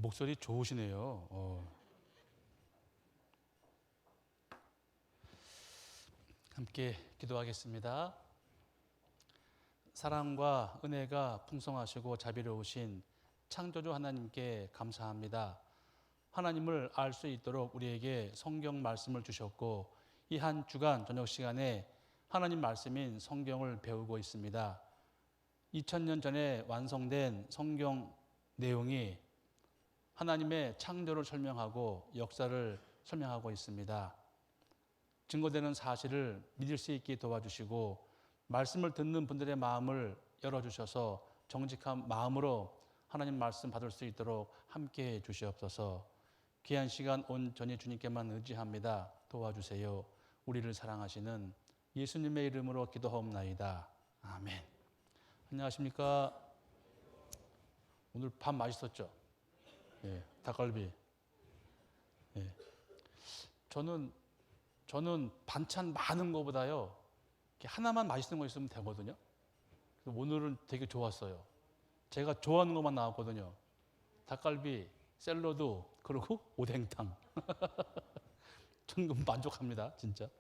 목소리 좋으시네요. 함께 기도하겠습니다. 사랑과 은혜가 풍성하시고 자비로우신 창조주 하나님께 감사합니다. 하나님을 알 수 있도록 우리에게 성경 말씀을 주셨고 이 한 주간 저녁 시간에 하나님 말씀인 성경을 배우고 있습니다. 2000년 전에 완성된 성경 내용이 하나님의 창조를 설명하고 역사를 설명하고 있습니다. 증거되는 사실을 믿을 수 있게 도와주시고 말씀을 듣는 분들의 마음을 열어주셔서 정직한 마음으로 하나님 말씀 받을 수 있도록 함께해 주시옵소서. 귀한 시간 온전히 주님께만 의지합니다. 도와주세요. 우리를 사랑하시는 예수님의 이름으로 기도하옵나이다. 아멘. 안녕하십니까? 오늘 밥 맛있었죠? 예, 닭갈비. 예. 저는 반찬 많은 것보다요, 하나만 맛있는 거 있으면 되거든요. 그래서 오늘은 되게 좋았어요. 제가 좋아하는 것만 나왔거든요. 닭갈비, 샐러드, 그리고 오뎅탕. 저는 만족합니다, 진짜.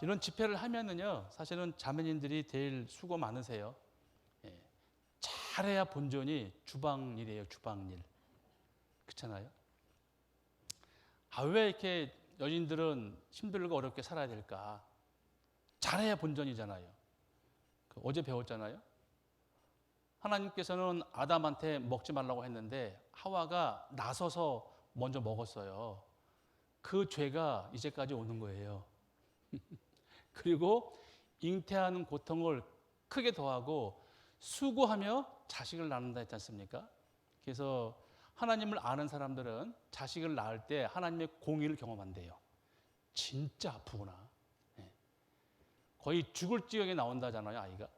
이런 집회를 하면은요, 사실은 자매님들이 제일 수고 많으세요. 예. 잘해야 본전이 주방일이에요, 주방일. 그렇잖아요? 왜 이렇게 여인들은 힘들고 어렵게 살아야 될까? 잘해야 본전이잖아요. 어제 배웠잖아요. 하나님께서는 아담한테 먹지 말라고 했는데 하와가 나서서 먼저 먹었어요. 그 죄가 이제까지 오는 거예요. 그리고 잉태하는 고통을 크게 더하고 수고하며 자식을 낳는다 했지 않습니까? 그래서 하나님을 아는 사람들은 자식을 낳을 때 하나님의 공의를 경험한대요. 진짜 아프구나. 거의 죽을 지경에 나온다잖아요, 아이가.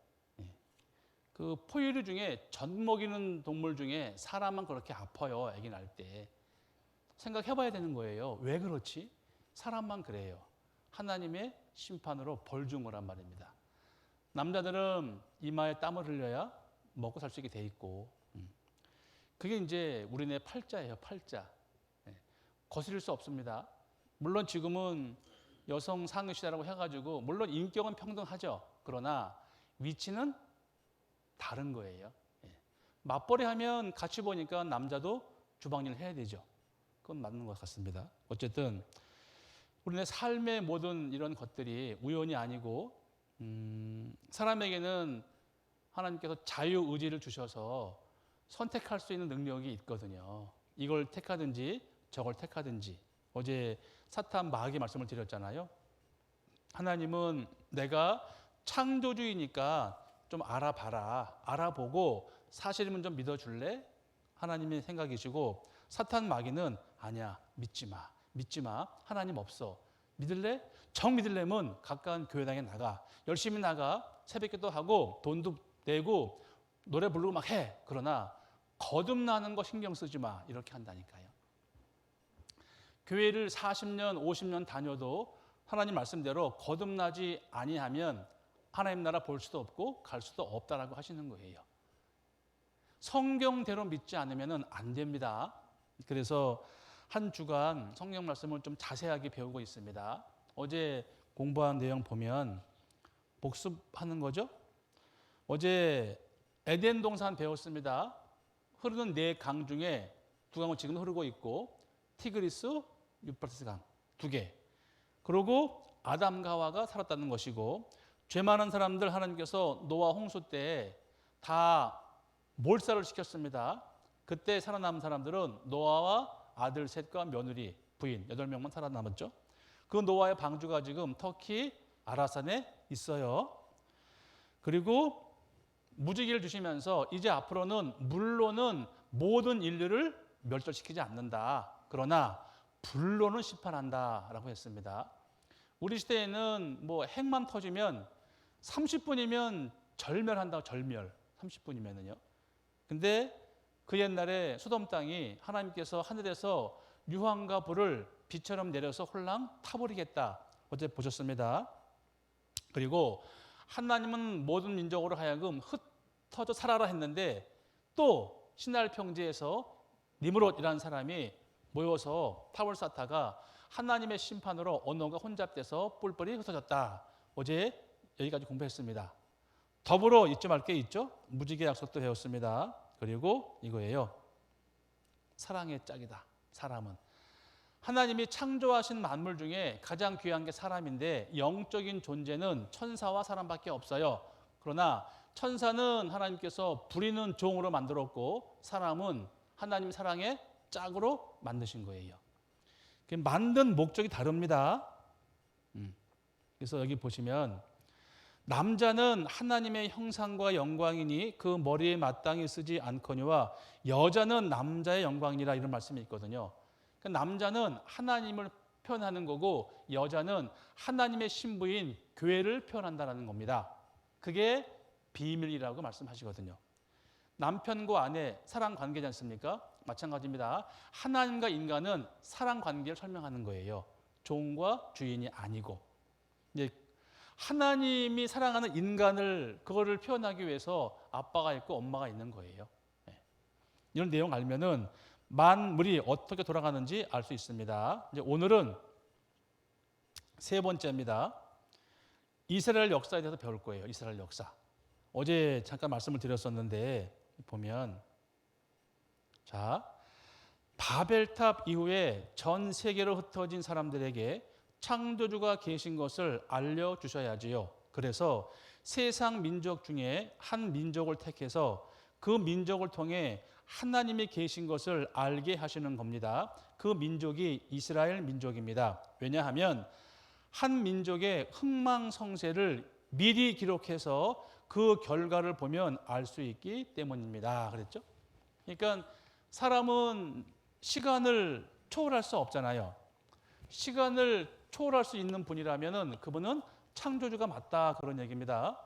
그 포유류 중에 젖 먹이는 동물 중에 사람만 그렇게 아파요, 아기 낳을 때. 생각해 봐야 되는 거예요. 왜 그렇지? 사람만 그래요. 하나님의 심판으로 벌 준 거란 말입니다. 남자들은 이마에 땀을 흘려야 먹고 살 수 있게 돼 있고, 그게 이제 우리네 팔자예요, 팔자. 거스릴 수 없습니다. 물론 지금은 여성 상위 시대라고 해가지고, 물론 인격은 평등하죠. 그러나 위치는 다른 거예요. 맞벌이 하면 같이 보니까 남자도 주방일 해야 되죠. 그건 맞는 것 같습니다. 어쨌든, 우리네 삶의 모든 이런 것들이 우연이 아니고, 사람에게는 하나님께서 자유의지를 주셔서 선택할 수 있는 능력이 있거든요. 이걸 택하든지 저걸 택하든지. 어제 사탄 마귀의 말씀을 드렸잖아요. 하나님은 내가 창조주이니까 좀 알아봐라. 알아보고 사실이면 좀 믿어줄래? 하나님의 생각이시고 사탄 마귀는 아니야. 믿지 마. 믿지 마. 하나님 없어. 믿을래? 정 믿으려면 가까운 교회당에 나가. 열심히 나가. 새벽기도 하고 돈도 내고 노래 부르고 막 해. 그러나 거듭나는 거 신경 쓰지 마. 이렇게 한다니까요. 교회를 40년, 50년 다녀도 하나님 말씀대로 거듭나지 아니하면 하나님 나라 볼 수도 없고 갈 수도 없다라고 하시는 거예요. 성경대로 믿지 않으면 안 됩니다. 그래서 한 주간 성경 말씀을 좀 자세하게 배우고 있습니다. 어제 공부한 내용 보면 복습하는 거죠. 어제 에덴 동산 배웠습니다. 흐르는 네 강 중에 두 강은 지금 흐르고 있고 티그리스, 유프라테스 강 두 개. 그리고 아담과 하와가 살았다는 것이고 죄 많은 사람들 하나님께서 노아 홍수 때 다 몰살을 시켰습니다. 그때 살아남은 사람들은 노아와 아들 셋과 며느리, 부인 8명만 살아남았죠. 그 노아의 방주가 지금 터키 아라산에 있어요. 그리고 무지개를 주시면서 이제 앞으로는 물로는 모든 인류를 멸절시키지 않는다. 그러나 불로는 심판한다라고 했습니다. 우리 시대에는 뭐 핵만 터지면 30분이면 절멸한다고, 절멸. 30분이면은요. 근데 그 옛날에 소돔 땅이 하나님께서 하늘에서 유황과 불을 비처럼 내려서 홀랑 타버리겠다. 어제 보셨습니다. 그리고 하나님은 모든 민족으로 하여금 흩어져 살아라 했는데 또 시날 평지에서 니므롯이라는 사람이 모여서 탑을 쌓다가 하나님의 심판으로 언어가 혼잡돼서 뿔뿔이 흩어졌다. 어제 여기까지 공부했습니다. 더불어 잊지 말 게 있죠? 무지개 약속도 배웠습니다. 그리고 이거예요. 사랑의 짝이다. 사람은. 하나님이 창조하신 만물 중에 가장 귀한 게 사람인데 영적인 존재는 천사와 사람밖에 없어요. 그러나 천사는 하나님께서 부리는 종으로 만들었고 사람은 하나님 사랑의 짝으로 만드신 거예요. 만든 목적이 다릅니다. 그래서 여기 보시면 남자는 하나님의 형상과 영광이니 그 머리에 마땅히 쓰지 않거니와 여자는 남자의 영광이라 이런 말씀이 있거든요. 그러니까 남자는 하나님을 표현하는 거고 여자는 하나님의 신부인 교회를 표현한다는 겁니다. 그게 비밀이라고 말씀하시거든요. 남편과 아내 사랑 관계지 않습니까? 마찬가지입니다. 하나님과 인간은 사랑 관계를 설명하는 거예요. 종과 주인이 아니고. 이제 하나님이 사랑하는 인간을 그거를 표현하기 위해서 아빠가 있고 엄마가 있는 거예요. 이런 내용 알면은 만물이 어떻게 돌아가는지 알 수 있습니다. 이제 오늘은 세 번째입니다. 이스라엘 역사에 대해서 배울 거예요. 이스라엘 역사. 어제 잠깐 말씀을 드렸었는데 보면 자, 바벨탑 이후에 전 세계로 흩어진 사람들에게 창조주가 계신 것을 알려주셔야지요. 그래서 세상 민족 중에 한 민족을 택해서 그 민족을 통해 하나님이 계신 것을 알게 하시는 겁니다. 그 민족이 이스라엘 민족입니다. 왜냐하면 한 민족의 흥망성쇠를 미리 기록해서 그 결과를 보면 알 수 있기 때문입니다. 그랬죠? 그러니까 사람은 시간을 초월할 수 없잖아요. 시간을 초월할 수 있는 분이라면 그분은 창조주가 맞다 그런 얘기입니다.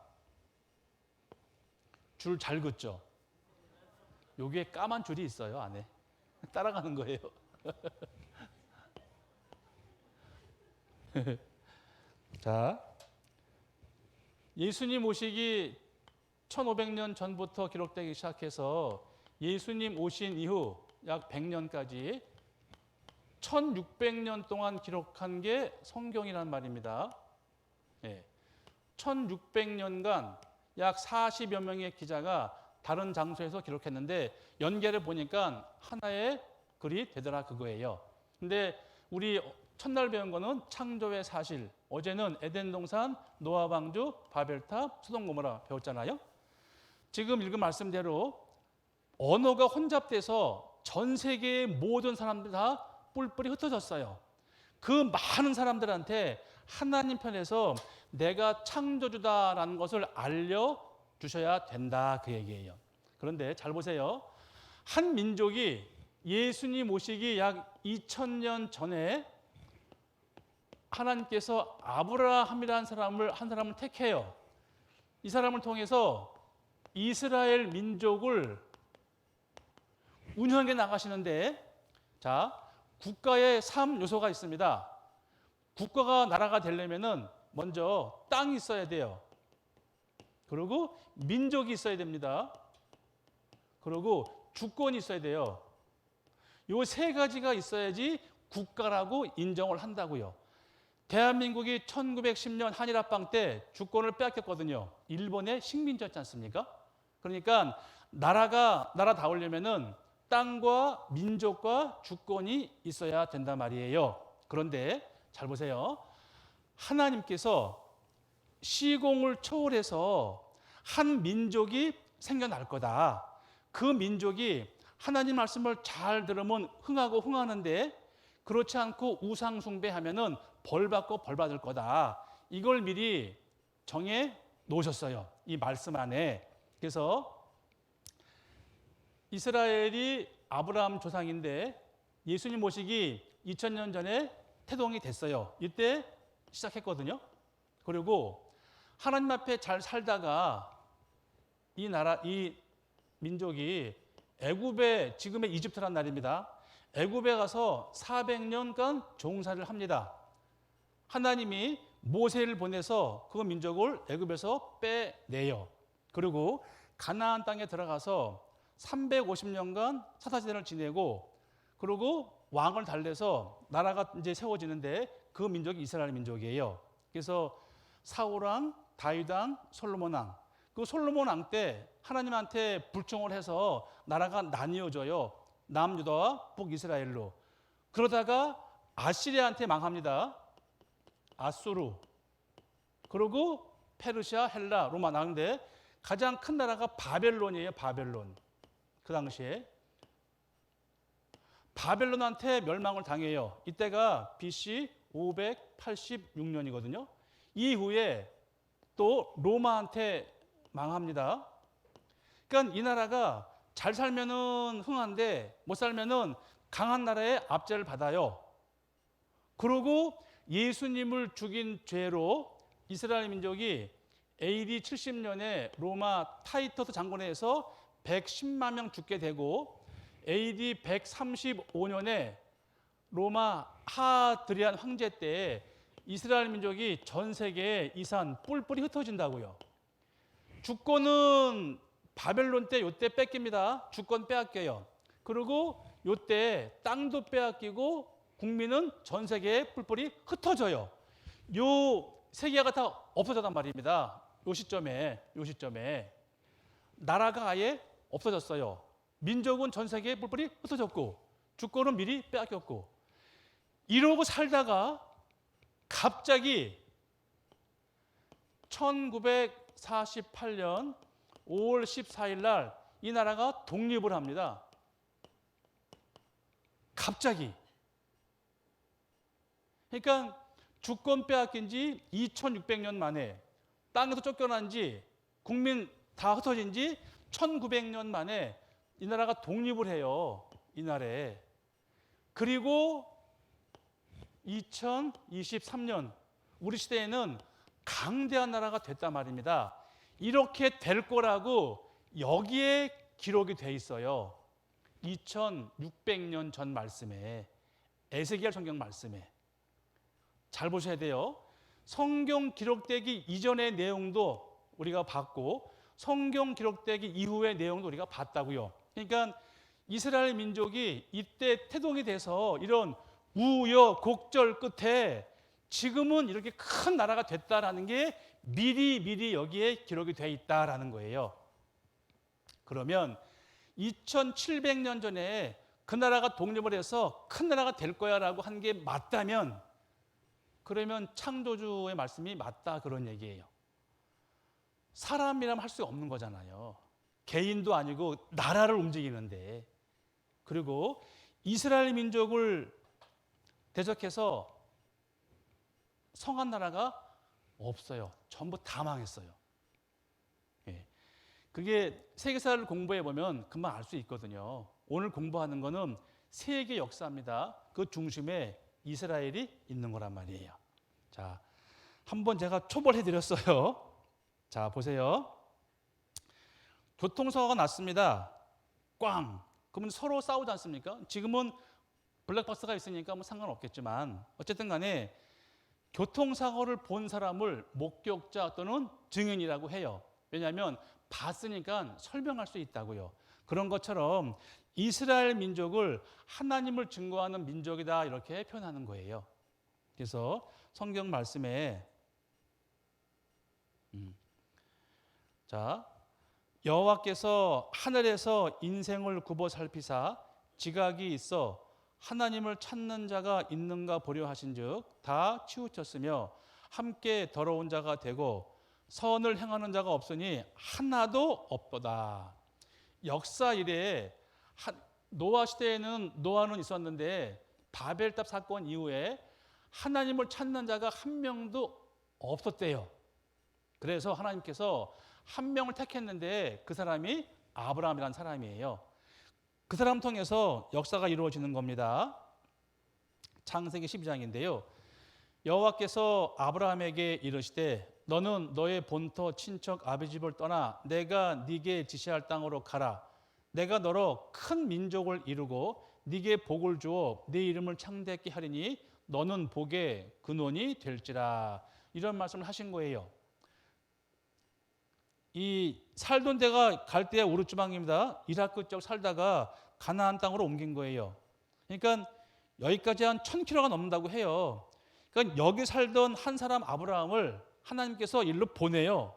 줄 잘 긋죠? 여기에 까만 줄이 있어요 안에. 따라가는 거예요. 자, 예수님 오시기 1500년 전부터 기록되기 시작해서 예수님 오신 이후 약 100년까지 1600년 동안 기록한 게 성경이란 말입니다. 1600년간 약 40여 명의 기자가 다른 장소에서 기록했는데 연계를 보니까 하나의 글이 되더라 그거예요. 근데 우리 첫날 배운 거는 창조의 사실. 어제는 에덴 동산, 노아 방주, 바벨탑, 소돔 고모라 배웠잖아요. 지금 읽은 말씀대로 언어가 혼잡돼서 전 세계의 모든 사람들 다 뿔뿔이 흩어졌어요. 그 많은 사람들한테 하나님 편에서 내가 창조주다라는 것을 알려주셔야 된다 그 얘기예요. 그런데 잘 보세요. 한 민족이 예수님 오시기 약 2000년 전에 하나님께서 아브라함이라는 한 사람을 택해요. 이 사람을 통해서 이스라엘 민족을 운영해 나가시는데 자, 국가의 3요소가 있습니다. 국가가 나라가 되려면은 먼저 땅이 있어야 돼요. 그리고 민족이 있어야 됩니다. 그리고 주권이 있어야 돼요. 요 세 가지가 있어야지 국가라고 인정을 한다고요. 대한민국이 1910년 한일합방 때 주권을 빼앗겼거든요. 일본의 식민지였지 않습니까? 그러니까 나라다우려면은 땅과 민족과 주권이 있어야 된단 말이에요. 그런데 잘 보세요. 하나님께서 시공을 초월해서 한 민족이 생겨날 거다. 그 민족이 하나님 말씀을 잘 들으면 흥하는데 그렇지 않고 우상 숭배하면은 벌 받고 벌 받을 거다. 이걸 미리 정해 놓으셨어요. 이 말씀 안에. 그래서 이스라엘이 아브라함 조상인데 예수님 오시기 2000년 전에 태동이 됐어요. 이때 시작했거든요. 그리고 하나님 앞에 잘 살다가 이 민족이 애굽에 지금의 이집트란 나라입니다. 애굽에 가서 400년간 종살이를 합니다. 하나님이 모세를 보내서 그 민족을 애굽에서 빼내요. 그리고 가나안 땅에 들어가서 350년간 사사시대를 지내고 그리고 왕을 달래서 나라가 이제 세워지는데 그 민족이 이스라엘 민족이에요. 그래서 사울 왕, 다윗 왕, 솔로몬 왕. 그 솔로몬 왕 때 하나님한테 불충을 해서 나라가 나뉘어져요. 남유다와 북이스라엘로. 그러다가 아시리아한테 망합니다. 아수르. 그리고 페르시아, 헬라, 로마 나는데 가장 큰 나라가 바벨론이에요. 바벨론. 그 당시에 바벨론한테 멸망을 당해요. 이때가 BC 586년이거든요. 이후에 또 로마한테 망합니다. 그러니까 이 나라가 잘 살면은 흥한데 못 살면은 강한 나라의 압제를 받아요. 그리고 예수님을 죽인 죄로 이스라엘 민족이 AD 70년에 로마 타이터스 장군에 의해서 110만 명 죽게 되고 AD 135년에 로마 하드리안 황제 때 이스라엘 민족이 전 세계에 이산 뿔뿔이 흩어진다고요. 주권은 바벨론 때 요때 뺏깁니다. 주권 빼앗겨요. 그리고 요때 땅도 빼앗기고 국민은 전 세계에 뿔뿔이 흩어져요. 요 세계가 다 없어졌단 말입니다. 요 시점에 나라가 아예 없어졌어요. 민족은 전 세계에 뿔뿔이 흩어졌고 주권은 미리 빼앗겼고 이러고 살다가 갑자기 1948년 5월 14일 날 이 나라가 독립을 합니다. 갑자기. 그러니까 주권 빼앗긴 지 2600년 만에 땅에서 쫓겨난 지 국민 다 흩어진 지 1900년 만에 이 나라가 독립을 해요. 이날에. 그리고 2023년 우리 시대에는 강대한 나라가 됐단 말입니다. 이렇게 될 거라고 여기에 기록이 돼 있어요. 2600년 전 말씀에 에스겔 성경 말씀에 잘 보셔야 돼요. 성경 기록되기 이전의 내용도 우리가 봤고 성경 기록되기 이후의 내용도 우리가 봤다고요. 그러니까 이스라엘 민족이 이때 태동이 돼서 이런 우여곡절 끝에 지금은 이렇게 큰 나라가 됐다라는 게 미리 여기에 기록이 돼 있다라는 거예요. 그러면 2700년 전에 그 나라가 독립을 해서 큰 나라가 될 거야라고 한 게 맞다면 그러면 창조주의 말씀이 맞다 그런 얘기예요. 사람이라면 할 수 없는 거잖아요. 개인도 아니고 나라를 움직이는데. 그리고 이스라엘 민족을 대적해서 성한 나라가 없어요. 전부 다 망했어요. 예. 그게 세계사를 공부해 보면 금방 알 수 있거든요. 오늘 공부하는 거는 세계 역사입니다. 그 중심에 이스라엘이 있는 거란 말이에요. 자, 한번 제가 초벌해 드렸어요. 자, 보세요. 교통사고가 났습니다. 꽝. 그러면 서로 싸우지 않습니까? 지금은 블랙박스가 있으니까 뭐 상관없겠지만 어쨌든 간에 교통사고를 본 사람을 목격자 또는 증인이라고 해요. 왜냐하면 봤으니까 설명할 수 있다고요. 그런 것처럼 이스라엘 민족을 하나님을 증거하는 민족이다 이렇게 표현하는 거예요. 그래서 성경 말씀에 자, 여호와께서 하늘에서 인생을 굽어 살피사 지각이 있어 하나님을 찾는 자가 있는가 보려 하신즉 다 치우쳤으며 함께 더러운 자가 되고 선을 행하는 자가 없으니 하나도 없도다. 역사 이래 노아 시대에는 노아는 있었는데 바벨탑 사건 이후에 하나님을 찾는 자가 한 명도 없었대요. 그래서 하나님께서 한 명을 택했는데 그 사람이 아브라함이라는 사람이에요. 그 사람 통해서 역사가 이루어지는 겁니다. 창세기 12장인데요. 여호와께서 아브라함에게 이르시되 너는 너의 본토 친척 아비 집을 떠나 내가 네게 지시할 땅으로 가라. 내가 너로 큰 민족을 이루고 네게 복을 주어 네 이름을 창대케 하리니 너는 복의 근원이 될지라. 이런 말씀을 하신 거예요. 이 살던 데가 갈대아 우르주방입니다. 이라크 쪽 살다가 가나안 땅으로 옮긴 거예요. 그러니까 여기까지 한 1000km가 넘는다고 해요. 그러니까 여기 살던 한 사람 아브라함을 하나님께서 일로 보내요.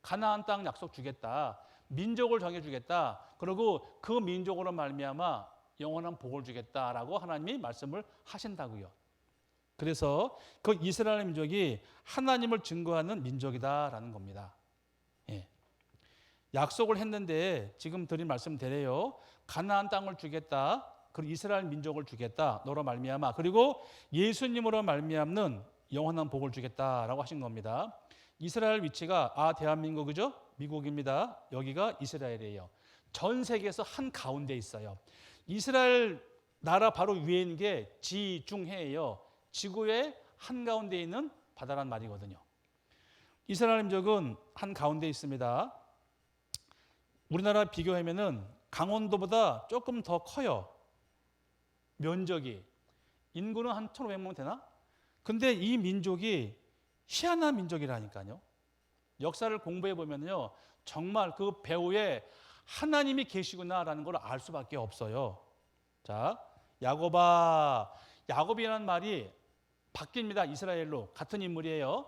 가나안 땅 약속 주겠다. 민족을 정해주겠다. 그리고 그 민족으로 말미암아 영원한 복을 주겠다라고 하나님이 말씀을 하신다고요. 그래서 그 이스라엘 민족이 하나님을 증거하는 민족이다라는 겁니다. 예. 약속을 했는데 지금 드린 말씀대로요. 가나안 땅을 주겠다. 그리고 이스라엘 민족을 주겠다. 너로 말미암아. 그리고 예수님으로 말미암는 영원한 복을 주겠다라고 하신 겁니다. 이스라엘 위치가 대한민국이죠? 미국입니다. 여기가 이스라엘이에요. 전 세계에서 한 가운데 있어요. 이스라엘 나라 바로 위에 있는 게 지중해예요. 지구의 한 가운데 있는 바다란 말이거든요. 이스라엘 민족은 한 가운데 있습니다. 우리나라 비교하면은 강원도보다 조금 더 커요. 면적이. 인구는 한 1,500명 되나? 근데 이 민족이 희한한 민족이라니까요. 역사를 공부해 보면요, 정말 그 배후에 하나님이 계시구나라는 걸 알 수밖에 없어요. 자, 야곱이라는 말이 바뀝니다. 이스라엘로 같은 인물이에요.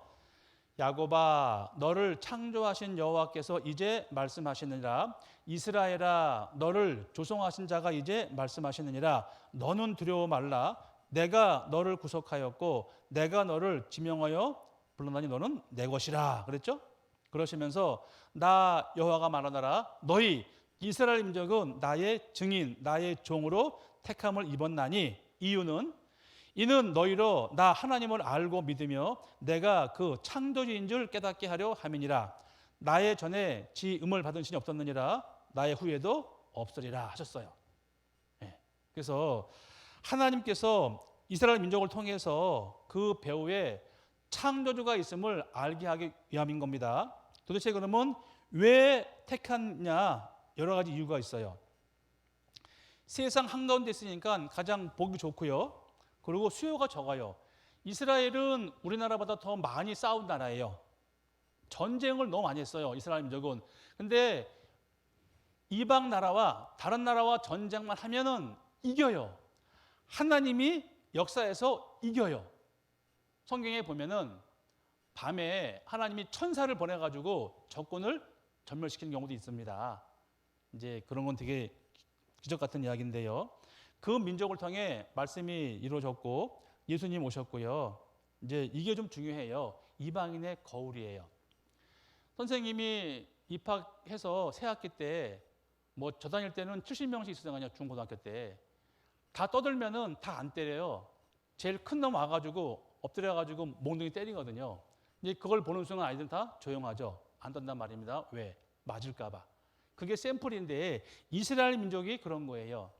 야곱아, 너를 창조하신 여호와께서 이제 말씀하시느니라. 이스라엘아, 너를 조성하신 자가 이제 말씀하시느니라. 너는 두려워 말라. 내가 너를 구속하였고 내가 너를 지명하여 불러나니 너는 내 것이라. 그랬죠? 그러시면서 나 여호와가 말하노라. 너희 이스라엘 민족은 나의 증인, 나의 종으로 택함을 입었나니 이는 너희로 나 하나님을 알고 믿으며 내가 그 창조주인 줄 깨닫게 하려 함이니라. 나의 전에 지 음을 받은 신이 없었느니라. 나의 후에도 없으리라 하셨어요. 네. 그래서 하나님께서 이스라엘 민족을 통해서 그 배후에 창조주가 있음을 알게 하기 위함인 겁니다. 도대체 그러면 왜 택했냐? 여러 가지 이유가 있어요. 세상 한가운데 있으니까 가장 보기 좋고요. 그리고 수요가 적어요. 이스라엘은 우리나라보다 더 많이 싸운 나라예요. 전쟁을 너무 많이 했어요. 이스라엘 민족은. 근데 이방 나라와 다른 나라와 전쟁만 하면은 이겨요. 하나님이 역사에서 이겨요. 성경에 보면은 밤에 하나님이 천사를 보내가지고 적군을 전멸시키는 경우도 있습니다. 이제 그런 건 되게 기적 같은 이야기인데요. 그 민족을 통해 말씀이 이루어졌고 예수님 오셨고요. 이제 이게 좀 중요해요. 이방인의 거울이에요. 선생님이 입학해서 새 학기 때 저 다닐 때는 70명씩 있었거든요. 중고등학교 때. 다 떠들면은 다 안 때려요. 제일 큰 놈 와가지고 엎드려가지고 몽둥이 때리거든요. 이제 그걸 보는 순간 아이들은 다 조용하죠. 안 떤단 말입니다. 왜? 맞을까봐. 그게 샘플인데 이스라엘 민족이 그런 거예요.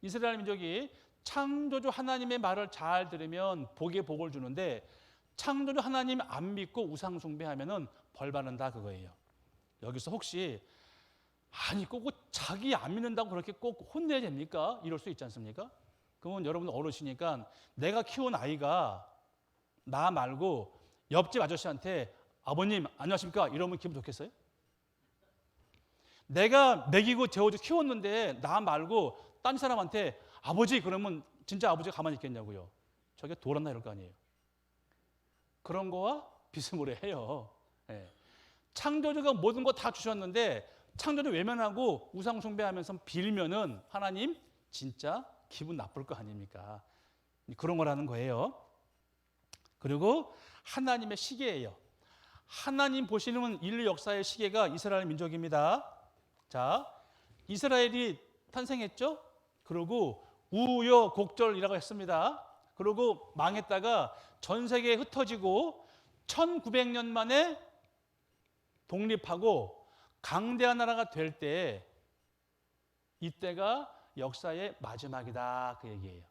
이스라엘 민족이 창조주 하나님의 말을 잘 들으면 복에 복을 주는데 창조주 하나님 안 믿고 우상 숭배하면은 벌 받는다 그거예요. 여기서 혹시 아니 꼭 자기 안 믿는다고 그렇게 꼭 혼내야 됩니까? 이럴 수 있지 않습니까? 그러면 여러분 어르시니까 내가 키운 아이가 나 말고 옆집 아저씨한테 아버님 안녕하십니까? 이러면 기분 좋겠어요? 내가 먹이고 재워주고 키웠는데 나 말고 딴 사람한테 아버지 그러면 진짜 아버지가 가만히 있겠냐고요. 저게 돌았나 이럴 거 아니에요. 그런 거와 비스무리해요. 네. 창조주가 모든 거 다 주셨는데 창조주 외면하고 우상 숭배하면서 빌면은 하나님 진짜 기분 나쁠 거 아닙니까? 그런 거라는 거예요. 그리고 하나님의 시계예요. 하나님 보시는 인류 역사의 시계가 이스라엘 민족입니다. 자, 이스라엘이 탄생했죠? 그리고 우여곡절이라고 했습니다. 그리고 망했다가 전 세계에 흩어지고 1900년 만에 독립하고 강대한 나라가 될 때 이때가 역사의 마지막이다 그 얘기예요.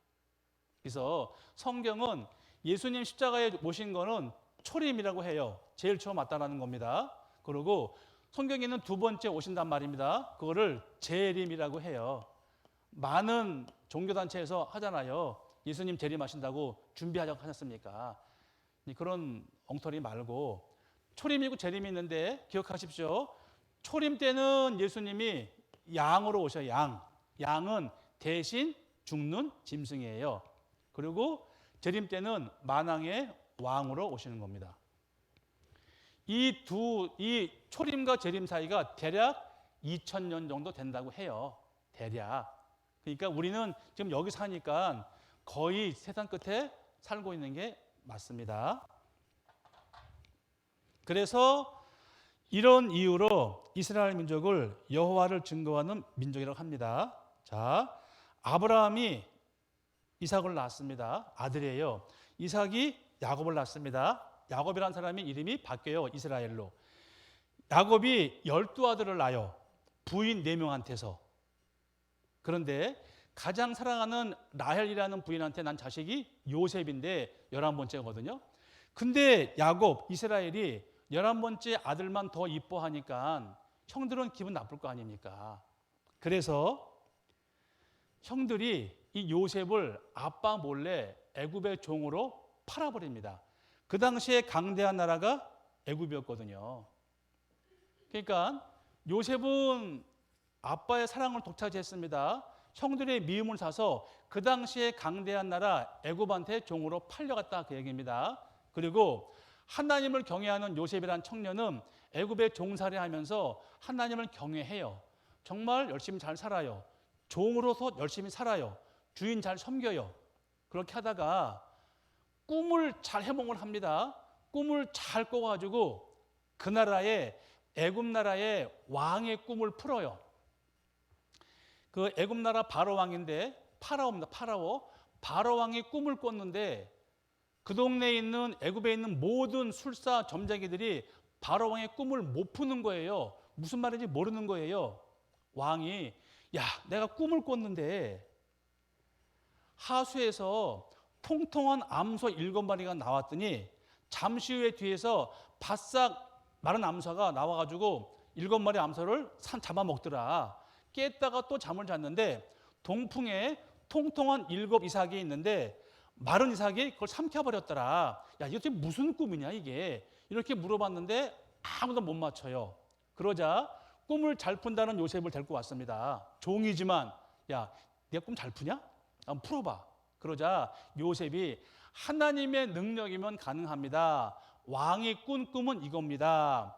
그래서 성경은 예수님 십자가에 모신 거는 초림이라고 해요. 제일 처음 왔다라는 겁니다. 그리고 성경에는 두 번째 오신단 말입니다. 그거를 재림이라고 해요. 많은 종교단체에서 하잖아요. 예수님 재림하신다고 준비하자고 하셨습니까? 그런 엉터리 말고 초림이고 재림이 있는데 기억하십시오. 초림 때는 예수님이 양으로 오셔요. 양은 대신 죽는 짐승이에요. 그리고 재림 때는 만왕의 왕으로 오시는 겁니다. 이 초림과 재림 사이가 대략 2000년 정도 된다고 해요. 대략. 그러니까 우리는 지금 여기 사니까 거의 세상 끝에 살고 있는 게 맞습니다. 그래서 이런 이유로 이스라엘 민족을 여호와를 증거하는 민족이라고 합니다. 자, 아브라함이 이삭을 낳았습니다. 아들이에요. 이삭이 야곱을 낳습니다. 야곱이라는 사람이 이름이 바뀌어요. 이스라엘로. 야곱이 12아들을 낳아요. 부인 4명한테서. 그런데 가장 사랑하는 라헬이라는 부인한테 난 자식이 요셉인데 11번째거든요. 근데 야곱, 이스라엘이 11번째 아들만 더 이뻐하니까 형들은 기분 나쁠 거 아닙니까? 그래서 형들이 이 요셉을 아빠 몰래 애굽의 종으로 팔아버립니다. 그 당시에 강대한 나라가 애굽이었거든요. 그러니까 요셉은 아빠의 사랑을 독차지했습니다. 형들의 미움을 사서 그 당시에 강대한 나라 애굽한테 종으로 팔려갔다 그 얘기입니다. 그리고 하나님을 경외하는 요셉이라는 청년은 애굽에 종살이하면서 하나님을 경외해요. 정말 열심히 잘 살아요. 종으로서 열심히 살아요. 주인 잘 섬겨요. 그렇게 하다가 꿈을 잘 해몽을 합니다. 꿈을 잘 꿔가지고 그 나라의 애굽 나라의 왕의 꿈을 풀어요. 그 애굽 나라 바로 왕인데 파라오입니다. 바로 왕이 꿈을 꿨는데 그 동네에 있는 애굽에 있는 모든 술사 점쟁이들이 바로 왕의 꿈을 못 푸는 거예요. 무슨 말인지 모르는 거예요. 왕이 야, 내가 꿈을 꿨는데 하수에서 통통한 암소 7마리가 나왔더니 잠시 후에 뒤에서 바싹 마른 암소가 나와가지고 7마리 암소를 잡아먹더라. 깼다가 또 잠을 잤는데 동풍에 통통한 7 이삭이 있는데 마른 이삭이 그걸 삼켜버렸더라. 야, 이게 무슨 꿈이냐 이게. 이렇게 물어봤는데 아무도 못 맞춰요. 그러자 꿈을 잘 푼다는 요셉을 데리고 왔습니다. 종이지만 야, 네가 꿈 잘 푸냐? 한번 풀어봐. 그러자 요셉이 하나님의 능력이면 가능합니다. 왕이 꾼 꿈은 이겁니다.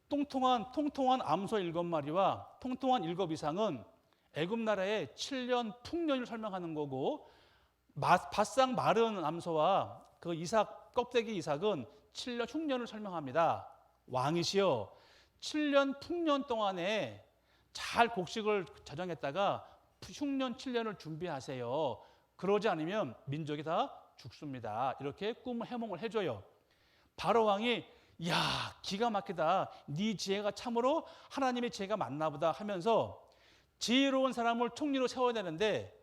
통통한 암소 7마리와 통통한 7 이상은 애굽 나라의 7년 풍년을 설명하는 거고 바싹 마른 암소와 그 이삭 껍데기 이삭은 7년 흉년을 설명합니다. 왕이시여 7년 풍년 동안에 잘 곡식을 저장했다가 흉년 7년을 준비하세요. 그러지 않으면 민족이 다 죽습니다. 이렇게 꿈을 해몽을 해줘요. 바로 왕이 야, 기가 막히다. 네 지혜가 참으로 하나님의 지혜가 맞나 보다 하면서 지혜로운 사람을 총리로 세워야 되는데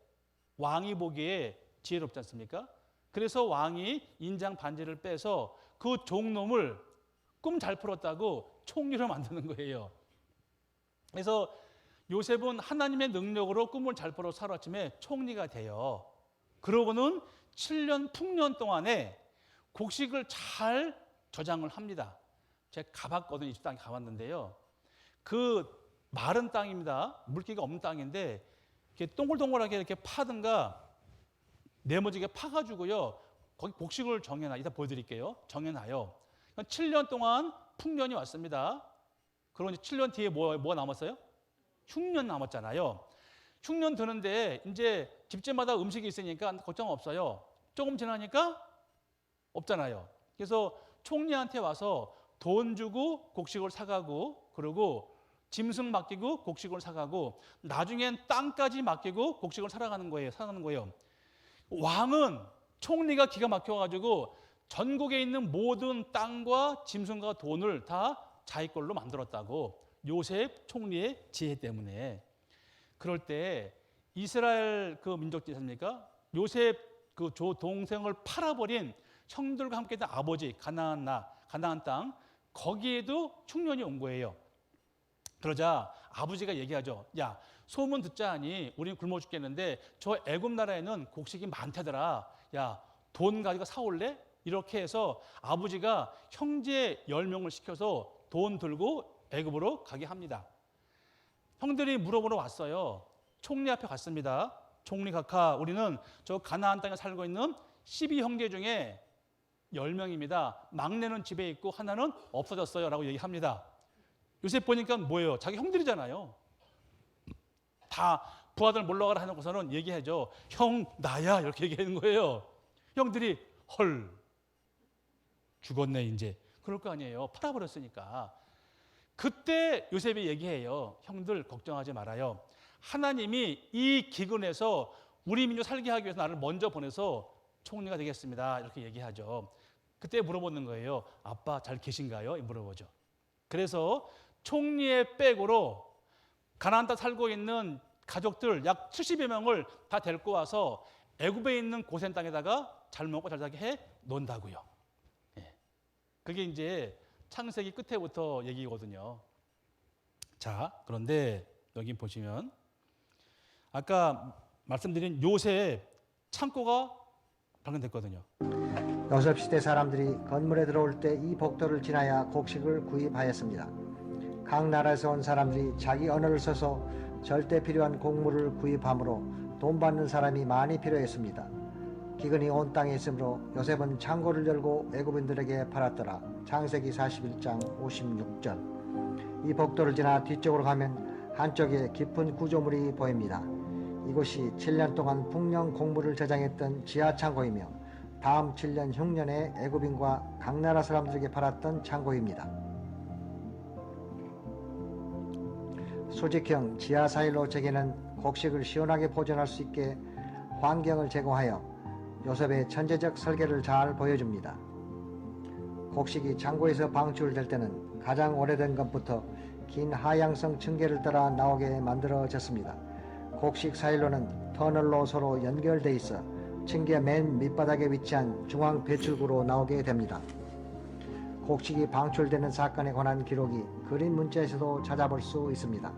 왕이 보기에 지혜롭지 않습니까? 그래서 왕이 인장 반지를 빼서 그 종놈을 꿈 잘 풀었다고 총리로 만드는 거예요. 그래서 요셉은 하나님의 능력으로 꿈을 잘 풀어 하루아침에 총리가 돼요. 그러고는 7년 풍년 동안에 곡식을 잘 저장을 합니다. 제가 가봤거든요. 이 땅에 가봤는데요. 그 마른 땅입니다. 물기가 없는 땅인데 이렇게 동글동글하게 이렇게 파든가 네모지게 파가지고요. 거기 곡식을 정해놔. 이따 보여드릴게요. 정해놔요. 7년 동안 풍년이 왔습니다. 그러고 이제 7년 뒤에 뭐가 남았어요? 흉년 남았잖아요. 흉년 드는데 이제 집집마다 음식이 있으니까 걱정 없어요. 조금 지나니까 없잖아요. 그래서 총리한테 와서 돈 주고 곡식을 사가고 그리고 짐승 맡기고 곡식을 사가고 나중엔 땅까지 맡기고 곡식을 사가는 거예요. 왕은 총리가 기가 막혀가지고 전국에 있는 모든 땅과 짐승과 돈을 다 자기 걸로 만들었다고. 요셉 총리의 지혜 때문에. 그럴 때 이스라엘 그 민족들 있습니까? 요셉 그 동생을 팔아버린 형들과 함께 있던 아버지 가나안 땅 거기에도 흉년이 온 거예요. 그러자 아버지가 얘기하죠. 야, 소문 듣자 하니 우리는 굶어 죽겠는데 저 애굽 나라에는 곡식이 많대더라. 야, 돈 가지고 사올래? 이렇게 해서 아버지가 형제 10명을 시켜서 돈 들고 애굽으로 가게 합니다. 형들이 물어보러 왔어요. 총리 앞에 갔습니다. 총리 각하, 우리는 저 가나안 땅에 살고 있는 12형제 중에 10명입니다. 막내는 집에 있고 하나는 없어졌어요 라고 얘기합니다. 요새 보니까 뭐예요? 자기 형들이잖아요. 다 부하들 몰러가라 해놓고서는 얘기하죠. 형 나야 이렇게 얘기하는 거예요. 형들이 헐 죽었네 이제. 그럴 거 아니에요. 팔아버렸으니까. 그때 요셉이 얘기해요. 형들 걱정하지 말아요. 하나님이 이 기근에서 우리 민족 살게 하기 위해서 나를 먼저 보내서 총리가 되겠습니다. 이렇게 얘기하죠. 그때 물어보는 거예요. 아빠 잘 계신가요? 물어보죠. 그래서 총리의 백으로 가나안 땅 살고 있는 가족들 약 70여 명을 다 데리고 와서 애굽에 있는 고센 땅에다가 잘 먹고 잘 살게 해 놓는다고요. 예. 그게 이제 창세기 끝에부터 얘기거든요. 자, 그런데 여기 보시면 아까 말씀드린 요셉 창고가 발견됐거든요. 요셉 시대 사람들이 건물에 들어올 때 이 복도를 지나야 곡식을 구입하였습니다. 각 나라에서 온 사람들이 자기 언어를 써서 절대 필요한 곡물을 구입하므로 돈 받는 사람이 많이 필요했습니다. 기근이 온 땅에 있으므로 요셉은 창고를 열고 애굽인들에게 팔았더라. 창세기 41장 56절. 이 복도를 지나 뒤쪽으로 가면 한쪽에 깊은 구조물이 보입니다. 이곳이 7년 동안 풍령 곡물을 저장했던 지하 창고이며 다음 7년 흉년에 애굽인과 각 나라 사람들에게 팔았던 창고입니다. 수직형 지하 사일로 제기는 곡식을 시원하게 보존할 수 있게 환경을 제공하여 요셉의 천재적 설계를 잘 보여줍니다. 곡식이 창고에서 방출될 때는 가장 오래된 것부터 긴 하향성 층계를 따라 나오게 만들어졌습니다. 곡식 사일로는 터널로 서로 연결돼 있어 층계 맨 밑바닥에 위치한 중앙 배출구로 나오게 됩니다. 곡식이 방출되는 사건에 관한 기록이 그림 문자에서도 찾아볼 수 있습니다.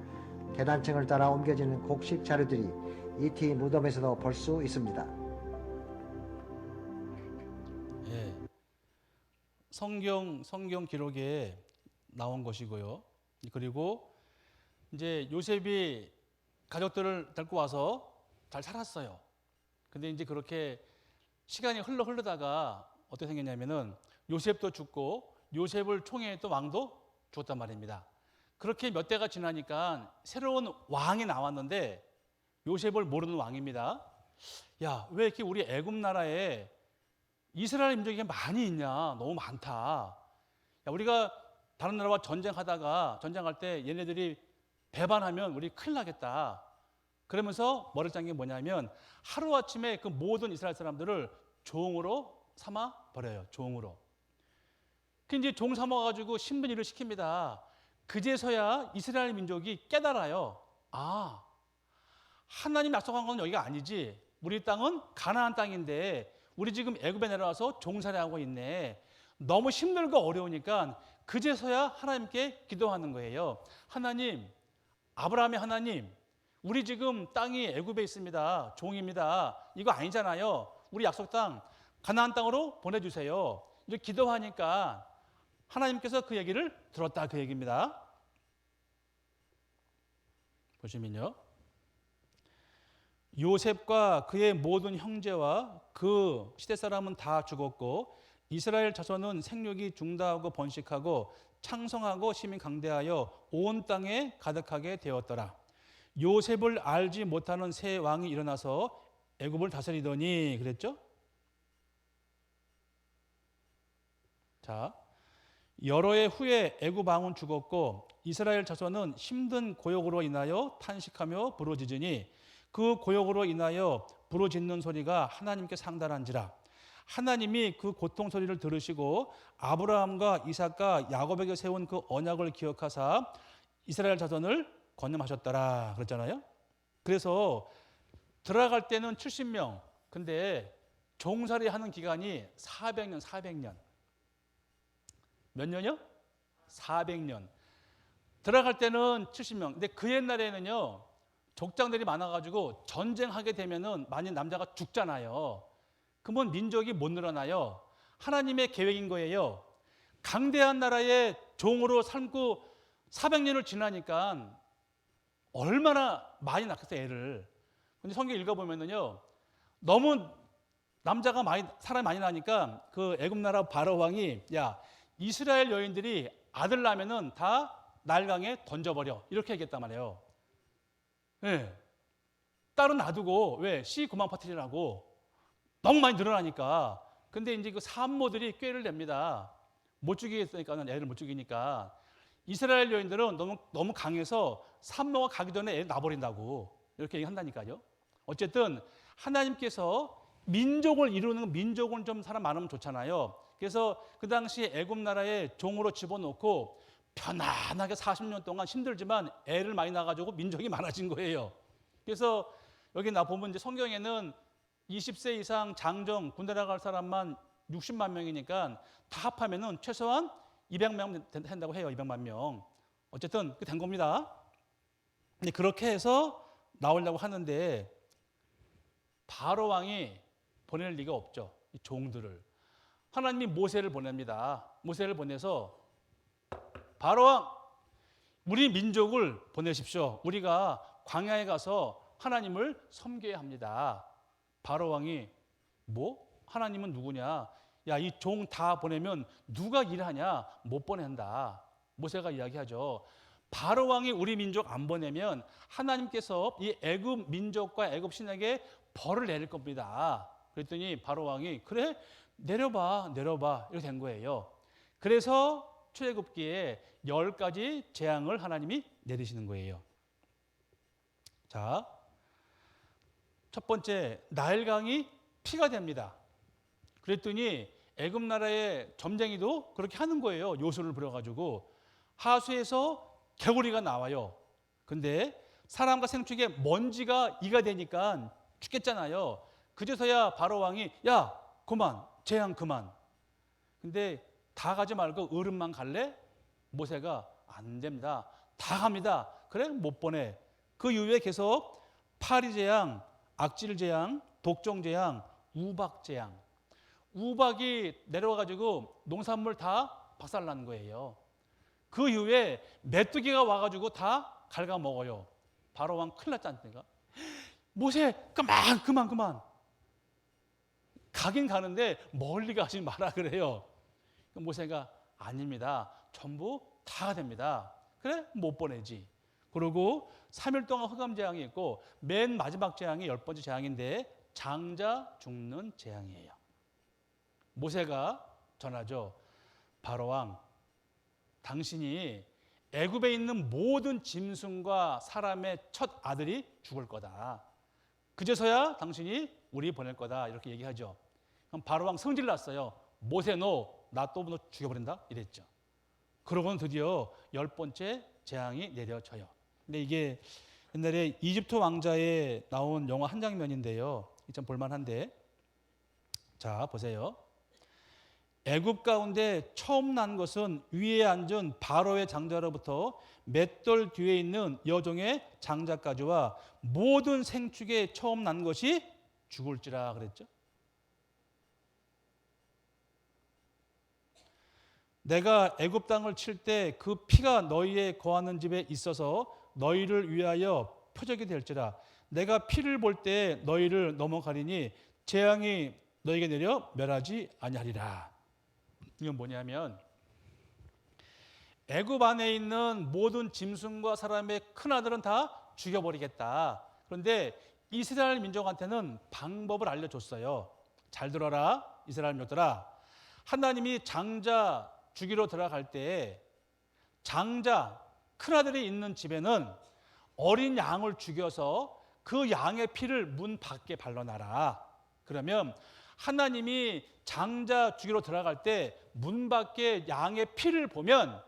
계단층을 따라 옮겨지는 곡식 자료들이 이티 무덤에서도 볼 수 있습니다. 예. 성경 기록에 나온 것이고요. 그리고 이제 요셉이 가족들을 데리고 와서 잘 살았어요. 근데 이제 그렇게 시간이 흐르다가 어떻게 생겼냐면은 요셉도 죽고 요셉을 총애했던 왕도 죽었단 말입니다. 그렇게 몇 대가 지나니까 새로운 왕이 나왔는데 요셉을 모르는 왕입니다. 야, 왜 이렇게 우리 애굽 나라에 이스라엘 민족이 많이 있냐? 너무 많다. 야, 우리가 다른 나라와 전쟁할 때 얘네들이 배반하면 우리 큰일 나겠다. 그러면서 머리를 짠 게 뭐냐면 하루아침에 그 모든 이스라엘 사람들을 종으로 삼아 버려요. 종으로. 그 이제 종 삼아가지고 신분 일을 시킵니다. 그제서야 이스라엘 민족이 깨달아요. 아, 하나님 약속한 건 여기가 아니지. 우리 땅은 가나안 땅인데 우리 지금 애굽에 내려와서 종살이하고 있네. 너무 힘들고 어려우니까 그제서야 하나님께 기도하는 거예요. 하나님, 아브라함의 하나님, 우리 지금 땅이 애굽에 있습니다. 종입니다. 이거 아니잖아요. 우리 약속 땅 가나안 땅으로 보내주세요. 이제 기도하니까 하나님께서 그 얘기를 들었다, 그 얘기입니다. 보시면요, 요셉과 그의 모든 형제와 그 시대 사람은 다 죽었고 이스라엘 자손은 생육이 중다하고 번식하고 창성하고 심히 강대하여 온 땅에 가득하게 되었더라. 요셉을 알지 못하는 새 왕이 일어나서 애굽을 다스리더니 그랬죠? 자, 여러 해 후에 애굽 왕은 죽었고 이스라엘 자손은 힘든 고역으로 인하여 탄식하며 부르짖으니 그 고역으로 인하여 부르짖는 소리가 하나님께 상달한지라. 하나님이 그 고통 소리를 들으시고 아브라함과 이삭과 야곱에게 세운 그 언약을 기억하사 이스라엘 자손을 건념하셨더라 그랬잖아요. 그래서 들어갈 때는 70명, 근데 종살이 하는 기간이 400년. 몇 년이요? 400년. 들어갈 때는 70명. 근데 그 옛날에는요, 족장들이 많아가지고 전쟁하게 되면은 만약 남자가 죽잖아요. 그러면 민족이 못 늘어나요. 하나님의 계획인 거예요. 강대한 나라의 종으로 삶고 400년을 지나니까 얼마나 많이 낳겠어요, 애를. 근데 성경 읽어보면은요, 너무 사람이 많이 나니까 그 애굽 나라 바로 왕이, 야, 이스라엘 여인들이 아들 낳으면은 다 나일강에 던져버려, 이렇게 얘기했단 말이에요. 예. 딸은 놔두고, 왜? 씨 그만 퍼뜨리라고. 너무 많이 늘어나니까. 근데 이제 그 산모들이 꾀를 냅니다. 못 죽이겠으니까, 애를 못 죽이니까. 이스라엘 여인들은 너무 강해서 산모가 가기 전에 애 놔버린다고. 이렇게 얘기한다니까요. 어쨌든 하나님께서 민족을 이루는, 민족은 좀 사람 많으면 좋잖아요. 그래서 그 당시 애굽 나라에 종으로 집어넣고 편안하게 40년 동안 힘들지만 애를 많이 낳아가지고 민족이 많아진 거예요. 그래서 여기 나 보면 이제 성경에는 20세 이상 장정 군대 나갈 사람만 60만 명이니까 다 합하면은 최소한 200명 된다고 해요. 200만 명. 어쨌든 그 된 겁니다. 근데 그렇게 해서 나오려고 하는데 바로 왕이 보낼 리가 없죠. 이 종들을. 하나님이 모세를 보냅니다. 모세를 보내서 바로 왕, 우리 민족을 보내십시오. 우리가 광야에 가서 하나님을 섬겨야 합니다. 바로 왕이 뭐? 하나님은 누구냐? 야, 이 종 다 보내면 누가 일하냐? 못 보낸다. 모세가 이야기하죠. 바로 왕이 우리 민족 안 보내면 하나님께서 이 애굽 민족과 애굽 신에게 벌을 내릴 겁니다. 그랬더니 바로 왕이 그래? 내려봐. 이렇게 된 거예요. 그래서 출애굽기에 10가지 재앙을 하나님이 내리시는 거예요. 자, 첫 번째, 나일강이 피가 됩니다. 그랬더니 애굽 나라의 점쟁이도 그렇게 하는 거예요. 요술을 부려가지고 하수에서 개구리가 나와요. 근데 사람과 생축에 먼지가 이가 되니까 죽겠잖아요. 그제서야 바로 왕이 야, 그만, 재앙 그만. 근데 다 가지 말고 어른만 갈래? 모세가 안 됩니다. 다 갑니다. 그래? 못 보내. 그 이후에 계속 파리 재앙, 악질 재앙, 독종 재앙, 우박 재앙. 우박이 내려와가지고 농산물 다 박살나는 거예요. 그 이후에 메뚜기가 와가지고 다 갉아먹어요. 바로 왕 큰일 났지 않습니까? 모세 그만. 가긴 가는데 멀리 가지 마라 그래요. 모세가 아닙니다. 전부 다 됩니다. 그래? 못 보내지. 그리고 3일 동안 흑암 재앙이 있고 맨 마지막 재앙이 10번째 재앙인데 장자 죽는 재앙이에요. 모세가 전하죠. 바로 왕, 당신이 애굽에 있는 모든 짐승과 사람의 첫 아들이 죽을 거다. 그제서야 당신이 우리 보낼 거다. 이렇게 얘기하죠. 그럼 바로 왕 성질 났어요. 모세 나 또 죽여버린다 이랬죠. 그러고는 드디어 10번째 재앙이 내려져요. 근데 이게 옛날에 이집트 왕자에 나온 영화 한 장면인데요. 좀 볼만한데, 자 보세요. 애굽 가운데 처음 난 것은 위에 앉은 바로의 장자로부터 맷돌 뒤에 있는 여종의 장자까지와 모든 생축에 처음 난 것이 죽을지라 그랬죠. 내가 애굽 땅을 칠 때 그 피가 너희의 거하는 집에 있어서 너희를 위하여 표적이 될지라. 내가 피를 볼 때 너희를 넘어가리니 재앙이 너희에게 내려 멸하지 아니하리라. 이건 뭐냐면 애굽 안에 있는 모든 짐승과 사람의 큰 아들은 다 죽여버리겠다. 그런데 이스라엘 민족한테는 방법을 알려줬어요. 잘 들어라, 이스라엘 민족들아. 하나님이 장자 죽이러 들어갈 때 장자 큰 아들이 있는 집에는 어린 양을 죽여서 그 양의 피를 문 밖에 발라놔라. 그러면 하나님이 장자 죽이러 들어갈 때 문 밖에 양의 피를 보면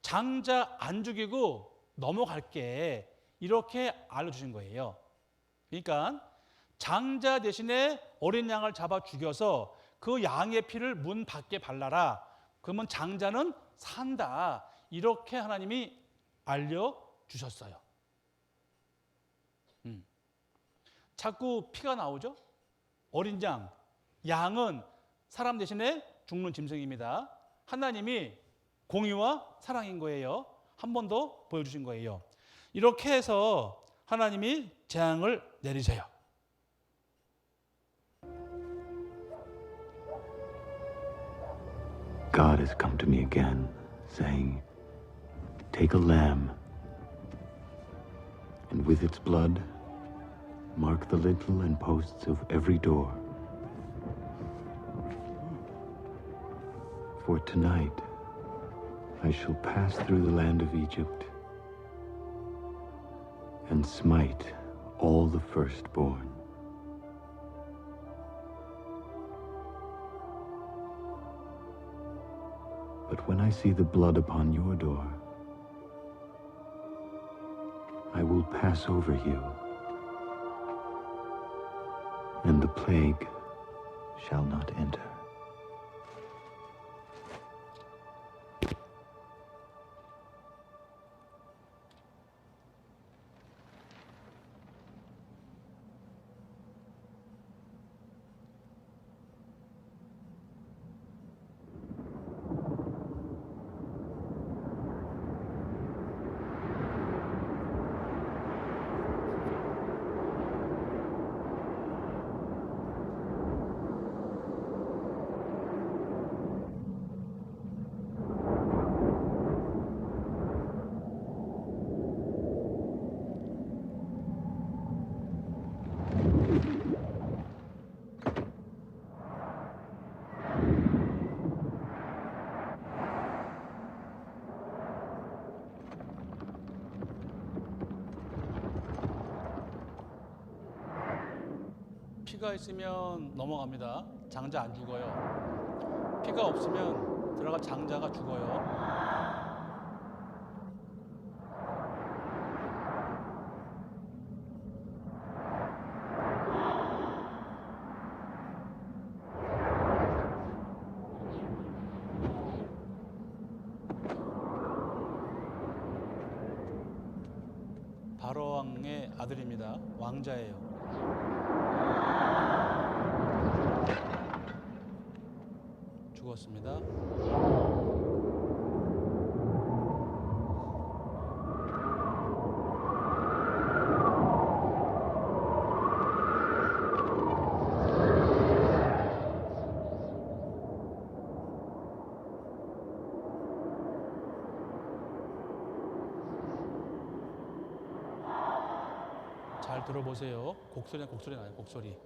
장자 안 죽이고 넘어갈게. 이렇게 알려주신 거예요. 그러니까 장자 대신에 어린 양을 잡아 죽여서 그 양의 피를 문 밖에 발라라. 그러면 장자는 산다. 이렇게 하나님이 알려주셨어요. 자꾸 피가 나오죠. 어린 양은 사람 대신에 죽는 짐승입니다. 하나님이 공의와 사랑인 거예요. 한 번 더 보여주신 거예요. 이렇게 해서 하나님이 재앙을 내리세요. God has come to me again, saying, "Take a lamb, and with its blood, mark the lintel and posts of every door. For tonight I shall pass through the land of Egypt and smite all the firstborn. But when I see the blood upon your door, I will pass over you, and the plague shall not enter." 피가 있으면 넘어갑니다. 장자 안 죽어요. 피가 없으면 들어가 장자가 죽어요. 바로 왕의 아들입니다. 왕자예요. 죽었습니다. 잘 들어보세요. 곡소리는 곡소리 나요. 곡소리.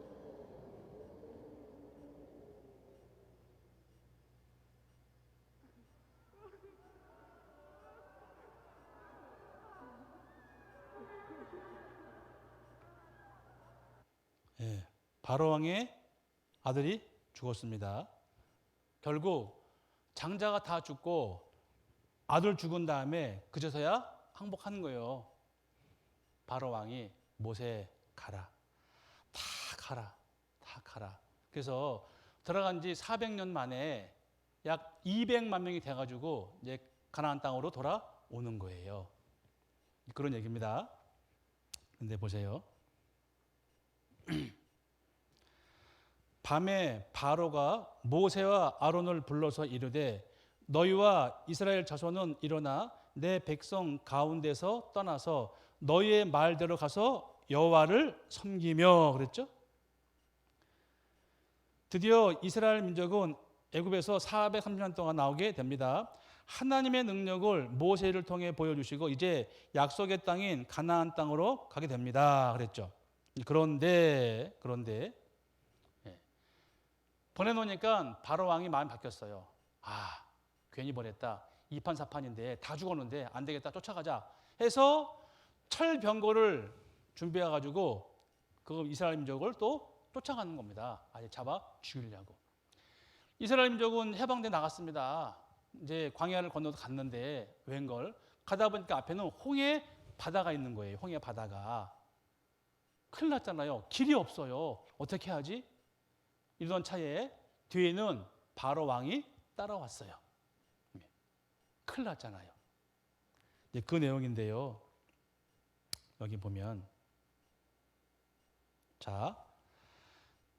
예, 바로왕의 아들이 죽었습니다. 결국 장자가 다 죽고 아들 죽은 다음에 그제서야 항복하는 거예요. 바로왕이 모세 가라. 다 가라. 다 가라. 그래서 들어간 지 400년 만에 약 200만 명이 돼가지고 이제 가나안 땅으로 돌아오는 거예요. 그런 얘기입니다. 근데 보세요. 밤에 바로가 모세와 아론을 불러서 이르되 너희와 이스라엘 자손은 일어나 내 백성 가운데서 떠나서 너희의 말대로 가서 여호와를 섬기며 그랬죠? 드디어 이스라엘 민족은 애굽에서 430년 동안 나오게 됩니다. 하나님의 능력을 모세를 통해 보여주시고 이제 약속의 땅인 가나안 땅으로 가게 됩니다. 그랬죠. 그런데 보내놓으니까 바로 왕이 마음이 바뀌었어요. 아, 괜히 보냈다. 2판 4판인데 다 죽었는데 안 되겠다. 쫓아가자 해서 철병거를 준비해가지고 그 이스라엘 민족을 또 쫓아가는 겁니다. 아예 잡아 죽이려고. 이스라엘 민족은 해방돼 나갔습니다. 이제 광야를 건너서 갔는데 웬걸 가다 보니까 앞에는 홍해 바다가 있는 거예요. 홍해 바다가. 큰일 났잖아요. 길이 없어요. 어떻게 하지? 이러던 차에 뒤에는 바로 왕이 따라왔어요. 큰일 났잖아요. 이제 그 내용인데요. 여기 보면 자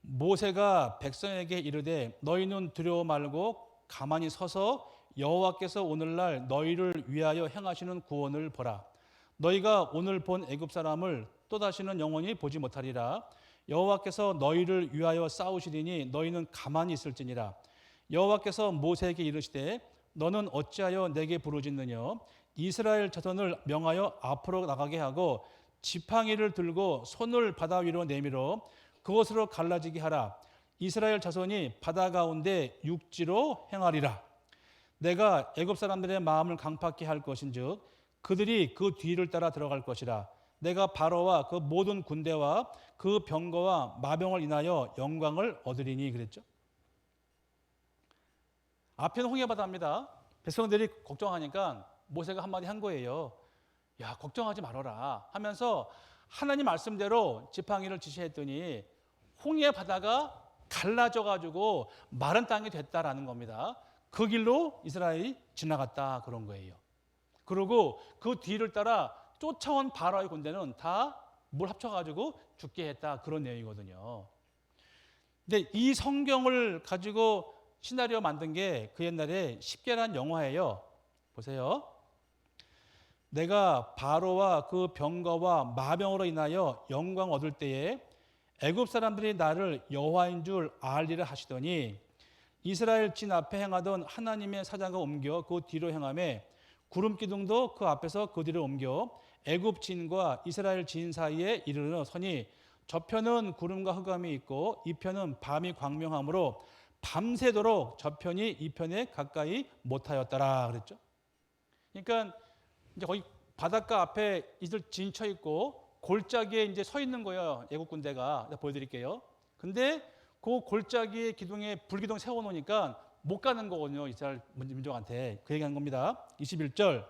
모세가 백성에게 이르되 너희는 두려워 말고 가만히 서서 여호와께서 오늘날 너희를 위하여 행하시는 구원을 보라. 너희가 오늘 본 애굽 사람을 또다시는 영원히 보지 못하리라. 여호와께서 너희를 위하여 싸우시리니 너희는 가만히 있을지니라. 여호와께서 모세에게 이르시되 너는 어찌하여 내게 부르짖느냐. 이스라엘 자손을 명하여 앞으로 나가게 하고 지팡이를 들고 손을 바다 위로 내밀어 그것으로 갈라지게 하라. 이스라엘 자손이 바다 가운데 육지로 행하리라. 내가 애굽 사람들의 마음을 강팍케 할 것인즉 그들이 그 뒤를 따라 들어갈 것이라. 내가 바로와 그 모든 군대와 그 병거와 마병을 인하여 영광을 얻으리니 그랬죠. 앞에는 홍해바다입니다. 백성들이 걱정하니까 모세가 한마디 한 거예요. 야, 걱정하지 말아라 하면서 하나님 말씀대로 지팡이를 지시했더니 홍해바다가 갈라져 가지고 마른 땅이 됐다라는 겁니다. 그 길로 이스라엘이 지나갔다 그런 거예요. 그리고 그 뒤를 따라 쫓아온 바로의 군대는 다 물 합쳐가지고 죽게 했다 그런 내용이거든요. 근데 이 성경을 가지고 시나리오 만든 게 그 옛날에 10개라는 영화예요. 보세요. 내가 바로와 그 병거와 마병으로 인하여 영광 얻을 때에 애굽 사람들이 나를 여호와인 줄 알리라 하시더니 이스라엘 진 앞에 행하던 하나님의 사자가 옮겨 그 뒤로 행하며 구름 기둥도 그 앞에서 그 뒤로 옮겨 애굽 진과 이스라엘 진 사이에 이르러 서니 저편은 구름과 흑암이 있고 이편은 밤이 광명하므로 밤새도록 저편이 이편에 가까이 못하였더라 그랬죠. 그러니까 이제 거기 바닷가 앞에 이들 진쳐 있고 골짜기에 이제 서 있는 거예요. 애국 군대가. 보여드릴게요. 근데 그 골짜기의 기둥에 불기둥 세워놓으니까 못 가는 거거든요. 이스라엘 민족한테. 그 얘기한 겁니다. 21절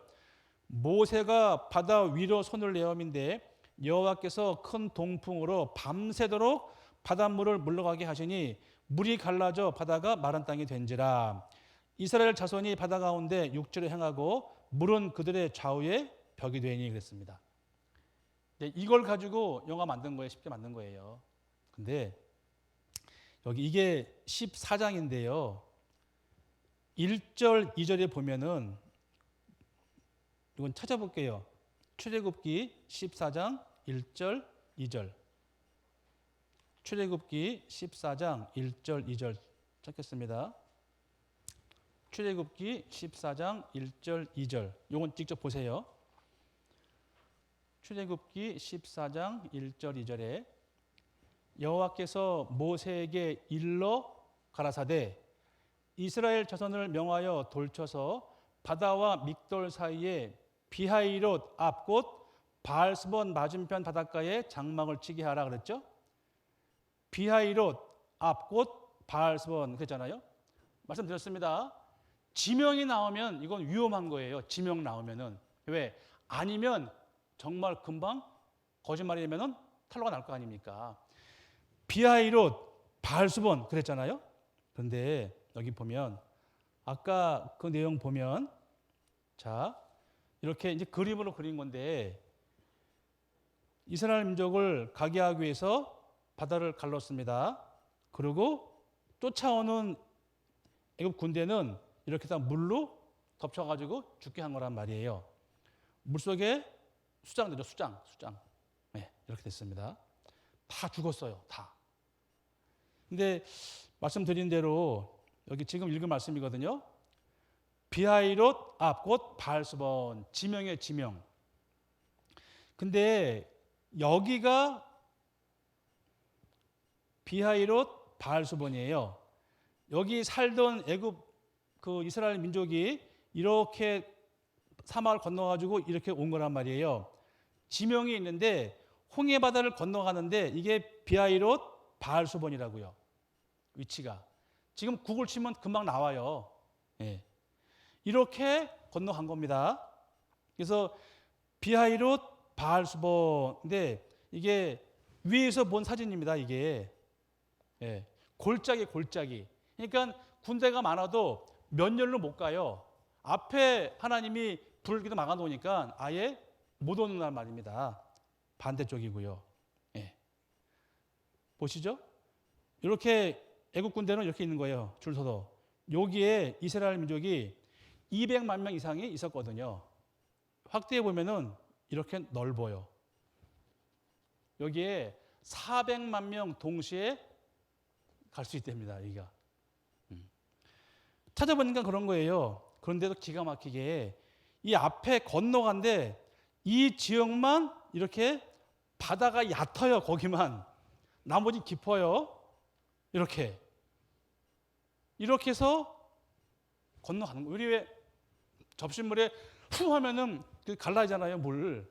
모세가 바다 위로 손을 내어민데 여호와께서 큰 동풍으로 밤새도록 바닷물을 물러가게 하시니 물이 갈라져 바다가 마른 땅이 된지라. 이스라엘 자손이 바다 가운데 육지로 행하고 물은 그들의 좌우에 벽이 되니 그랬습니다. 네, 이걸 가지고 영화 만든 거예요. 쉽게 만든 거예요. 근데 여기 이게 14장인데요. 1절, 2절에 보면은 이건 찾아볼게요. 출애굽기 14장 1절, 2절. 출애굽기 14장 1절, 2절 찾겠습니다. 출애굽기 14장 1절, 2절. 이건 직접 보세요. 출애굽기 14장 1절, 2절에 여호와께서 모세에게 일러 가라사대 이스라엘 자손을 명하여 돌쳐서 바다와 믹돌 사이에 비하이롯 앞곳 바알스본 맞은편 바닷가에 장막을 치게 하라 그랬죠. 비하이롯 앞곳 바알스본 그랬잖아요. 말씀드렸습니다. 지명이 나오면 이건 위험한 거예요. 지명 나오면은. 왜? 아니면 정말 금방 거짓말이면은 탈로가 날 거 아닙니까? 비하이롯 바알스본 그랬잖아요. 그런데 여기 보면 아까 그 내용 보면 자 이렇게 이제 그림으로 그린 건데 이스라엘 민족을 가게 하기 위해서 바다를 갈랐습니다. 그리고 쫓아오는 애굽 군대는 이렇게 다 물로 덮쳐가지고 죽게 한 거란 말이에요. 물속에 수장되죠. 수장. 네, 이렇게 됐습니다. 다 죽었어요. 다. 근데 말씀드린 대로 여기 지금 읽은 말씀이거든요. 비하이롯 앞곳 바알스본 지명의 지명. 근데 여기가 비하이롯 바알스본이에요. 여기 살던 애굽 그 이스라엘 민족이 이렇게 사막을 건너가지고 이렇게 온 거란 말이에요. 지명이 있는데 홍해 바다를 건너가는데 이게 비하이롯 바알스본이라고요. 위치가 지금 구글 치면 금방 나와요. 예. 이렇게 건너간 겁니다. 그래서 비하이롯 바알스본인데 이게 위에서 본 사진입니다. 이게 예. 골짜기. 그러니까 군대가 많아도 몇 년로 못 가요. 앞에 하나님이 불기도 막아놓으니까 아예 못 오는 말입니다. 반대쪽이고요. 예. 보시죠. 이렇게 애국 군대는 이렇게 있는 거예요. 줄 서서. 여기에 이스라엘 민족이 200만 명 이상이 있었거든요. 확대해 보면은 이렇게 넓어요. 여기에 400만 명 동시에 갈 수 있답니다. 여기가. 찾아보니까 그런 거예요. 그런데도 기가 막히게 이 앞에 건너간데 이 지역만 이렇게 바다가 얕아요. 거기만. 나머지 깊어요. 이렇게 해서 건너가는 거예요. 우리 왜 접시물에 후 하면은 갈라지잖아요. 물.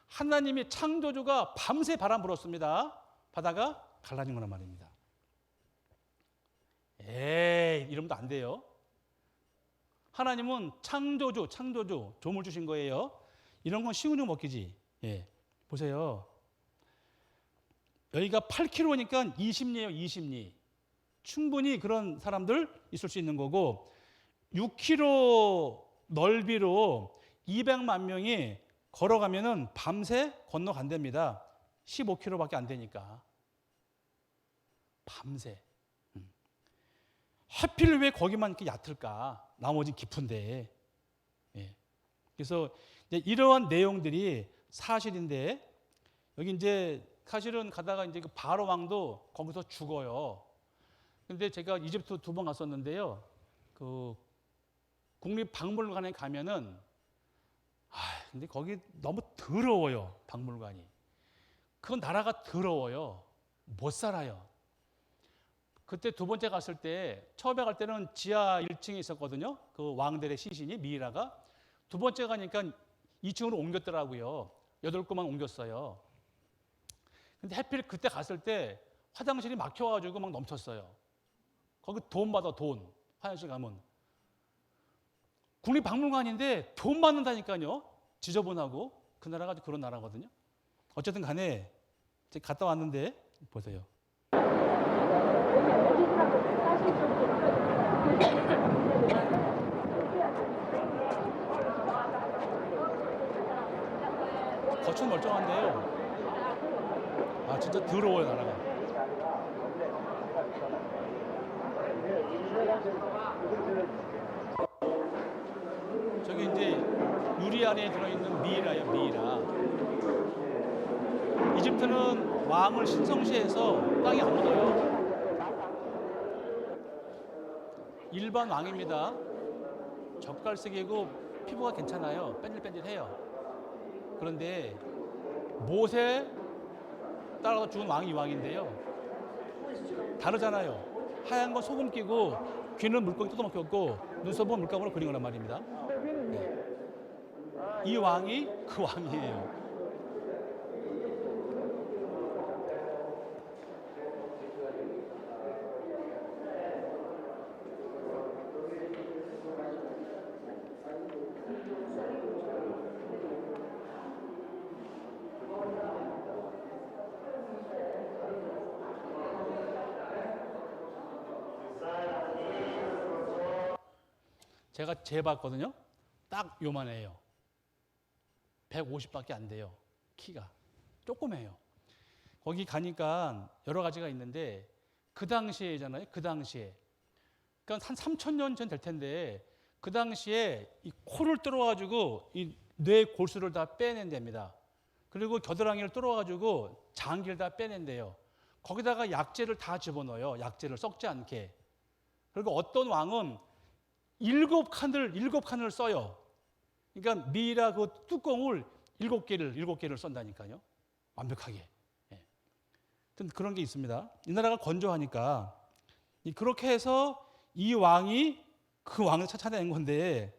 하나님이 창조주가 밤새 바람 불었습니다. 바다가 갈라진 거란 말입니다. 에이, 이러면 안 돼요. 하나님은 창조주, 조물 주신 거예요. 이런 건 쉬운 종 먹기지. 예, 보세요. 여기가 8km니까 20리예요, 20리. 충분히 그런 사람들 있을 수 있는 거고, 6km 넓이로 200만 명이 걸어가면은 밤새 건너간답니다. 15km밖에 안 되니까. 밤새. 하필 왜 거기만 이렇게 얕을까? 나머지 깊은데. 예. 그래서 이러한 내용들이 사실인데, 여기 이제 사실은 가다가 이제 그 바로 왕도 거기서 죽어요. 근데 제가 이집트 2번 갔었는데요. 그 국립박물관에 가면은 근데 거기 너무 더러워요. 박물관이. 그 나라가 더러워요. 못 살아요. 그때 2번째 갔을 때, 처음에 갈 때는 지하 1층에 있었거든요. 그 왕들의 시신이, 미이라가. 2번째 가니까 2층으로 옮겼더라고요. 8곳만 옮겼어요. 근데 하필 그때 갔을 때 화장실이 막혀가지고 막 넘쳤어요. 거기 돈 받아, 돈. 화장실 가면. 국립박물관인데 돈 받는다니까요. 지저분하고. 그 나라가 그런 나라거든요. 어쨌든 간에 갔다 왔는데 보세요. 겉은 멀쩡한데요. 진짜 더러워요, 나라가. 저기 이제 유리 안에 들어있는 미이라예요, 미이라. 이집트는 왕을 신성시해서 땅에 안 묻어요. 일반 왕입니다. 젓갈색이고 피부가 괜찮아요. 뺀질뺀질해요. 그런데 모세 따라서 죽은 왕이 이 왕인데요. 다르잖아요. 하얀 건 소금 끼고 귀는 물고기 뜯어먹혔고 눈썹은 물감으로 그린 거란 말입니다. 네. 이 왕이 그 왕이에요. 제가 재봤거든요. 딱 요만해요. 150밖에 안 돼요. 키가. 조그매요. 거기 가니까 여러 가지가 있는데 그 당시에잖아요. 그 당시에. 그러니까 한 3,000년 전 될 텐데 그 당시에 이 코를 뚫어가지고 이 뇌 골수를 다 빼낸답니다. 그리고 겨드랑이를 뚫어가지고 장기를 다 빼낸대요. 거기다가 약재를 다 집어넣어요. 약재를 썩지 않게. 그리고 어떤 왕은 7칸을 써요. 그러니까 미이라 그 뚜껑을 7개를 썬다니까요. 완벽하게. 예. 그런 게 있습니다. 이 나라가 건조하니까. 그렇게 해서 이 왕이 그 왕을 찾아낸 건데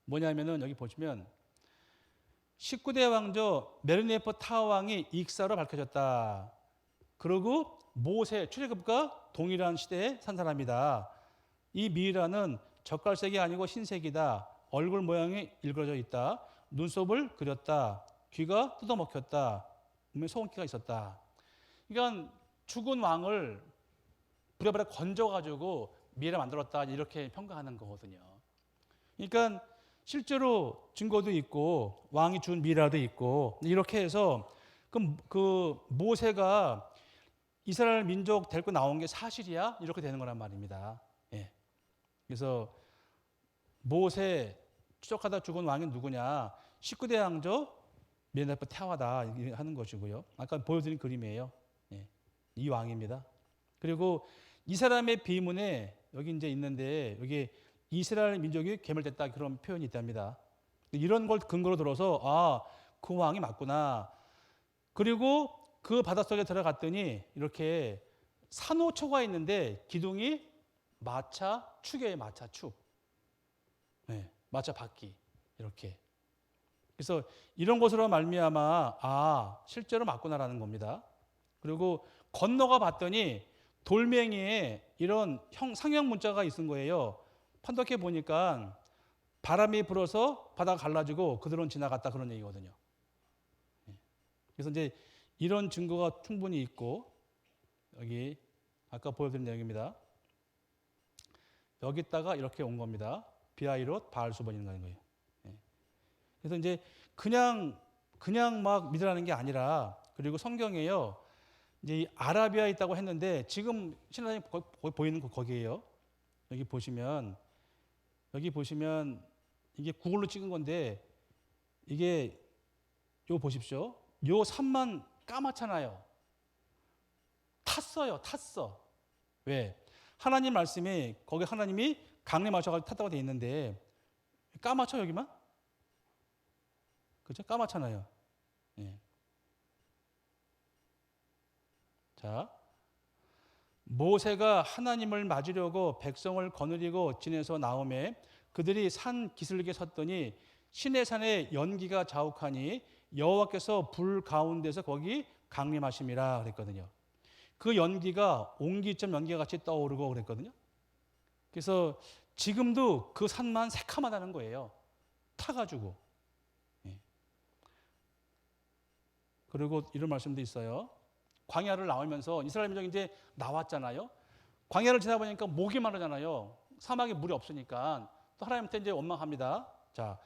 뭐냐면은 여기 보시면 19대 왕조 메르네퍼 타워 왕이 익사로 밝혀졌다. 그리고 모세 출애굽과 동일한 시대에 산 사람이다. 이 미이라는 젓갈색이 아니고 흰색이다. 얼굴 모양이 일그러져 있다. 눈썹을 그렸다. 귀가 뜯어먹혔다. 몸에 소금기가 있었다. 그러니까 죽은 왕을 부랴부랴 건져가지고 미이라 만들었다. 이렇게 평가하는 거거든요. 그러니까 실제로 증거도 있고 왕이 준 미이라도 있고 이렇게 해서 그 모세가 이스라엘 민족 데리고 나온 게 사실이야? 이렇게 되는 거란 말입니다. 예. 그래서 모세 추적하다 죽은 왕이 누구냐? 19대 왕조 메나프 태화다 하는 것이고요. 아까 보여드린 그림이에요. 예. 이 왕입니다. 그리고 이 사람의 비문에 여기 이제 있는데 여기 이스라엘 민족이 괴멸됐다 그런 표현이 있답니다. 이런 걸 근거로 들어서 아, 그 왕이 맞구나. 그리고 그 바닷속에 들어갔더니 이렇게 산호초가 있는데 기둥이 마차 축이에요. 마차 축. 네, 마차 바퀴 이렇게. 그래서 이런 것으로 말미암아 아 실제로 맞구나라는 겁니다. 그리고 건너가 봤더니 돌멩이에 이런 상형 문자가 있은 거예요. 판독해 보니까 바람이 불어서 바다가 갈라지고 그들은 지나갔다 그런 얘기거든요. 그래서 이제 이런 증거가 충분히 있고 여기 아까 보여드린 내용입니다. 여기다가 이렇게 온 겁니다. 비아이롯 바알수본이라는 거예요. 그래서 이제 그냥 막 믿으라는 게 아니라 그리고 성경에요. 이제 이 아라비아에 있다고 했는데 지금 신라장이 보이는 거 거기에요. 여기 보시면 이게 구글로 찍은 건데 이게 요 보십시오. 요 산만 까맣잖아요. 탔어. 왜? 하나님 말씀이 거기 하나님이 강림하셔가지고 탔다고 돼 있는데 까맣죠 여기만? 그죠? 까맣잖아요. 예. 자, 모세가 하나님을 맞으려고 백성을 거느리고 진에서 나오매 그들이 산 기슭에 섰더니 시내산에 연기가 자욱하니 여호와께서 불 가운데서 거기 강림하심이라 그랬거든요. 그 연기가 옹기점 연기가 같이 떠오르고 그랬거든요. 그래서 지금도 그 산만 새카마다는 거예요. 타가지고. 예. 그리고 이런 말씀도 있어요. 광야를 나오면서 이스라엘 민족이 이제 나왔잖아요. 광야를 지나 보니까 목이 마르잖아요. 사막에 물이 없으니까 또 하나님한테 이제 원망합니다. 자,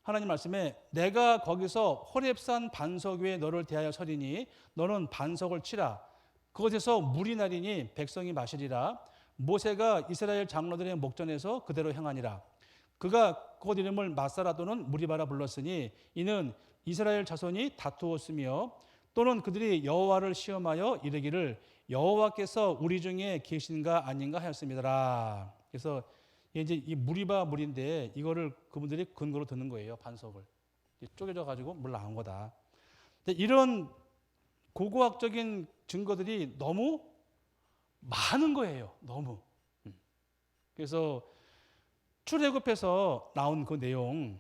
하나님 말씀에 내가 거기서 호렙산 반석 위에 너를 대하여 서리니 너는 반석을 치라. 그곳에서 물이 나리니 백성이 마시리라. 모세가 이스라엘 장로들의 목전에서 그대로 행하니라. 그가 그곳 이름을 마사라도는 무리바라 불렀으니 이는 이스라엘 자손이 다투었으며 또는 그들이 여호와를 시험하여 이르기를 여호와께서 우리 중에 계신가 아닌가 하였습니다. 그래서 이제 이 무리바 물인데 이거를 그분들이 근거로 드는 거예요. 반석을 쪼개져 가지고 물 나온 거다. 근데 이런 고고학적인 증거들이 너무 많은 거예요. 너무. 그래서 출애굽에서 나온 그 내용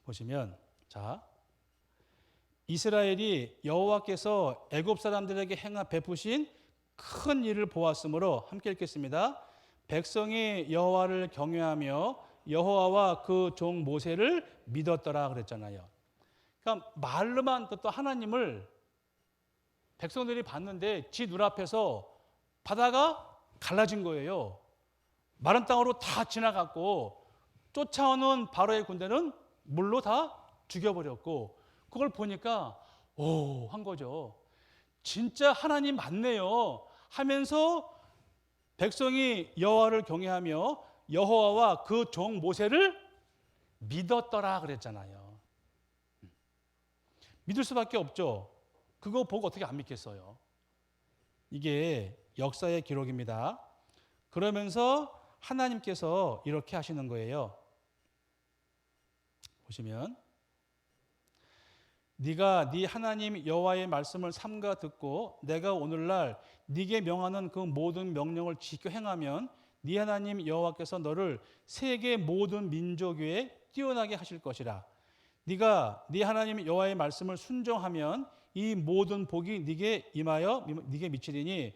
보시면 자 이스라엘이 여호와께서 애굽 사람들에게 베푸신 큰 일을 보았으므로 함께 읽겠습니다. 백성이 여호와를 경외하며 여호와와 그 종 모세를 믿었더라 그랬잖아요. 그러니까 말로만 듣던 하나님을 백성들이 봤는데 지 눈앞에서 바다가 갈라진 거예요. 마른 땅으로 다 지나갔고 쫓아오는 바로의 군대는 물로 다 죽여버렸고 그걸 보니까 오 한 거죠. 진짜 하나님 맞네요 하면서 백성이 여호와를 경외하며 여호와와 그 종 모세를 믿었더라 그랬잖아요. 믿을 수밖에 없죠. 그거 보고 어떻게 안 믿겠어요. 이게 역사의 기록입니다. 그러면서 하나님께서 이렇게 하시는 거예요. 보시면 네가 네 하나님 여호와의 말씀을 삼가 듣고 내가 오늘날 네게 명하는 그 모든 명령을 지켜 행하면 네 하나님 여호와께서 너를 세계 모든 민족 위에 뛰어나게 하실 것이라. 네가 네 하나님 여호와의 말씀을 순종하면 이 모든 복이 네게 임하여 네게 미치리니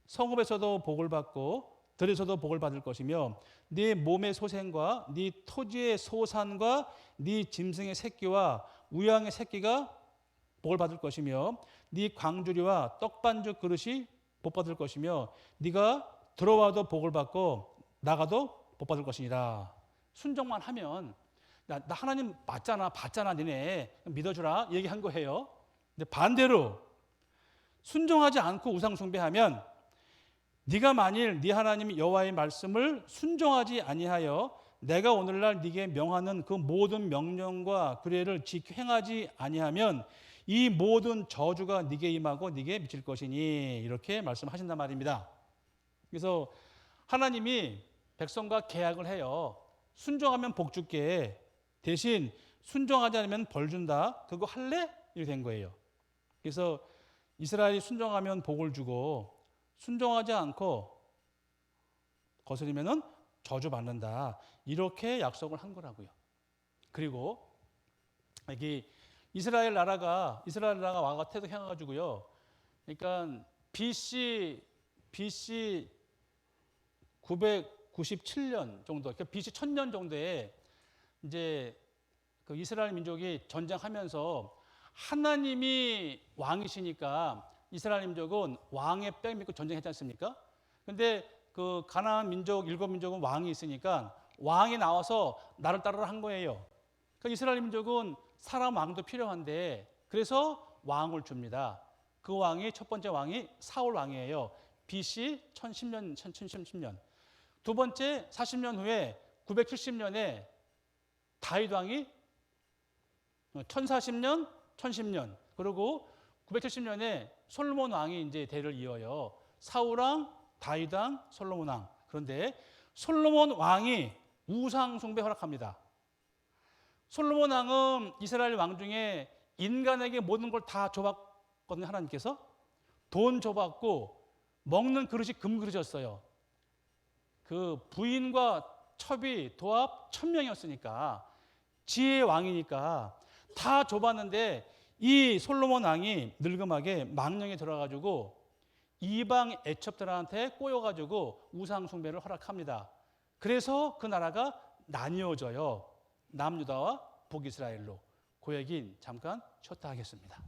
성읍에서도 복을 받고 들에서도 복을 받을 것이며 네 몸의 소생과 네 토지의 소산과 네 짐승의 새끼와 우양의 새끼가 복을 받을 것이며 네 광주리와 떡반죽 그릇이 복 받을 것이며 네가 들어와도 복을 받고 나가도 복 받을 것이니라. 순종만 하면 나 하나님 맞잖아 봤잖아 니네 믿어주라 얘기한 거예요. 근데 반대로 순종하지 않고 우상 숭배하면 네가 만일 네 하나님 여호와의 말씀을 순종하지 아니하여 내가 오늘날 네게 명하는 그 모든 명령과 규례를 지켜 행하지 아니하면 이 모든 저주가 네게 임하고 네게 미칠 것이니 이렇게 말씀하신단 말입니다. 그래서 하나님이 백성과 계약을 해요. 순종하면 복 줄게. 대신 순종하지 않으면 벌 준다. 그거 할래? 이렇게 된 거예요. 그래서 이스라엘이 순종하면 복을 주고 순종하지 않고 거스리면은 저주 받는다. 이렇게 약속을 한 거라고요. 그리고 여기 이스라엘 나라가 왕과 태동해 가지고요. 그러니까 BC 997년 정도, 그러니까 BC 1000년 정도에 이제 그 이스라엘 민족이 전쟁하면서 하나님이 왕이시니까 이스라엘 민족은 왕의 백 믿고 전쟁했지 않습니까? 근데 그 가나안 민족, 일곱 민족은 왕이 있으니까 왕이 나와서 나를 따르라 한 거예요. 그러니까 이스라엘 민족은 사람 왕도 필요한데 그래서 왕을 줍니다. 그 왕이 첫 번째 왕이 사울 왕이에요. BC 1010년. 두 번째 40년 후에 970년에 다윗 왕이 1040년, 1010년. 그리고 970년에 솔로몬 왕이 이제 대를 이어요. 사울 왕, 다윗 왕, 솔로몬 왕. 그런데 솔로몬 왕이 우상 숭배 허락합니다. 솔로몬 왕은 이스라엘 왕 중에 인간에게 모든 걸 다 줘봤거든요. 하나님께서 돈 줘봤고 먹는 그릇이 금그릇이었어요. 그 부인과 첩이 도합 1000명이었으니까 지혜의 왕이니까 다 줘봤는데 이 솔로몬 왕이 늙음하게 망령에 들어가지고 이방 애첩들한테 꼬여가지고 우상 숭배를 허락합니다. 그래서 그 나라가 나뉘어져요. 남유다와 북이스라엘로. 그 얘기는 잠깐 쉬었다 하겠습니다.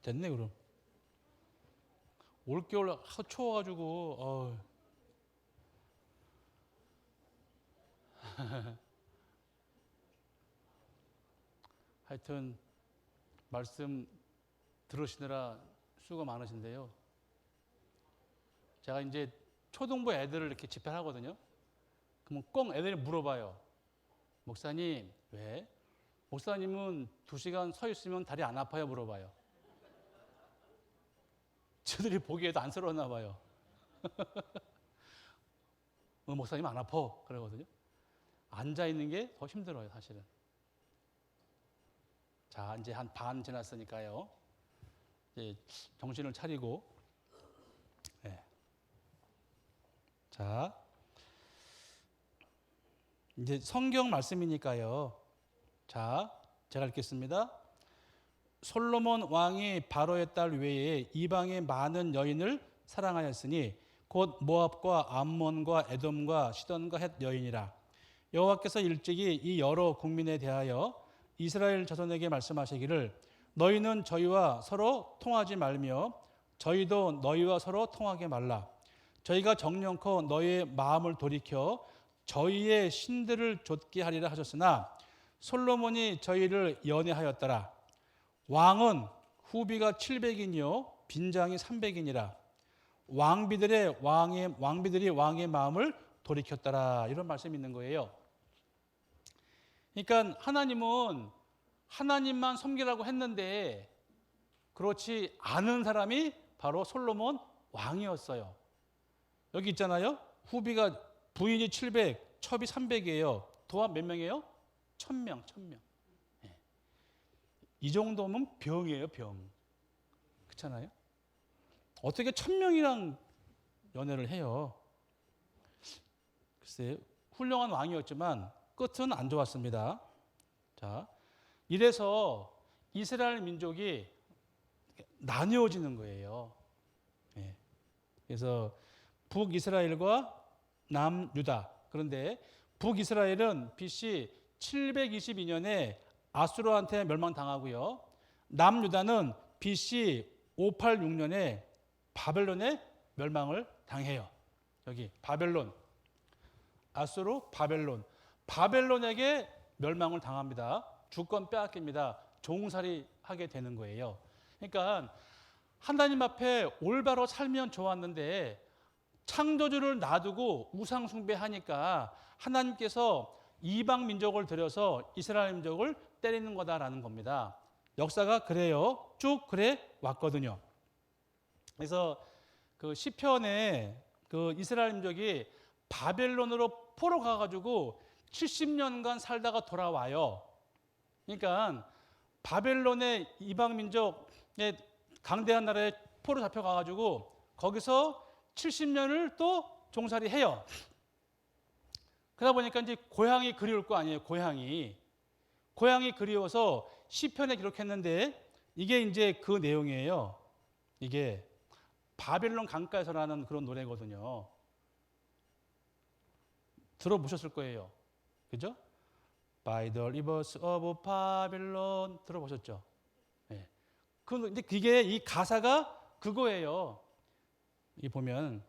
됐네 그럼. 올겨울 추워가지고 하여튼 말씀 들으시느라 수고 많으신데요. 제가 이제 초등부 애들을 이렇게 집회를 하거든요. 그러면 꼭 애들이 물어봐요. 목사님, 왜? 목사님은 2시간 서 있으면 다리 안 아파요? 물어봐요. 저들이 보기에도 안쓰러웠나 봐요. 목사님 안 아파? 그러거든요. 앉아 있는 게 더 힘들어요, 사실은. 자, 이제 한 반 지났으니까요. 이제 정신을 차리고. 네. 자, 이제 성경 말씀이니까요. 자, 제가 읽겠습니다. 솔로몬 왕이 바로의 딸 외에 이방의 많은 여인을 사랑하였으니 곧 모압과 암몬과 에돔과 시돈과 헷 여인이라. 여호와께서 일찍이 이 여러 국민에 대하여 이스라엘 자손에게 말씀하시기를 너희는 저희와 서로 통하지 말며 저희도 너희와 서로 통하게 말라. 저희가 정령코 너희의 마음을 돌이켜 저희의 신들을 좇게 하리라 하셨으나 솔로몬이 저희를 연애하였더라. 왕은 후비가 700이요 빈장이 300이니라. 왕비들이 왕의 마음을 돌이켰더라. 이런 말씀이 있는 거예요. 그러니까 하나님은 하나님만 섬기라고 했는데 그렇지 않은 사람이 바로 솔로몬 왕이었어요. 여기 있잖아요. 후비가 부인이 700, 첩이 300이에요. 도합 몇 명이에요? 1000명. 네. 이 정도면 병이에요, 병. 그렇잖아요? 어떻게 1000명이랑 연애를 해요? 글쎄요. 훌륭한 왕이었지만 끝은 안 좋았습니다. 자, 이래서 이스라엘 민족이 나뉘어지는 거예요. 네. 그래서 북이스라엘과 남유다. 그런데 북이스라엘은 BC 722년에 아수르한테 멸망당하고요. 남유다는 BC 586년에 바벨론에 멸망을 당해요. 여기 바벨론, 아수르, 바벨론에게 멸망을 당합니다. 주권 빼앗깁니다. 종살이 하게 되는 거예요. 그러니까 하나님 앞에 올바로 살면 좋았는데 창조주를 놔두고 우상 숭배하니까 하나님께서 이방 민족을 들여서 이스라엘 민족을 때리는 거다라는 겁니다. 역사가 그래요. 쭉 그래 왔거든요. 그래서 그 시편에 그 이스라엘 민족이 바벨론으로 포로 가가지고 70년간 살다가 돌아와요. 그러니까 바벨론의 이방 민족의 강대한 나라에 포로 잡혀가가지고 거기서 70년을 또 종살이 해요. 그러다 보니까 이제 고향이 그리울 거 아니에요. 고향이 그리워서 시편에 기록했는데 이게 이제 그 내용이에요. 이게 바벨론 강가에서라는 그런 노래거든요. 들어보셨을 거예요. 그죠? By the rivers of Babylon 들어보셨죠? 네. 근데 그게 이 가사가 그거예요. 이 보면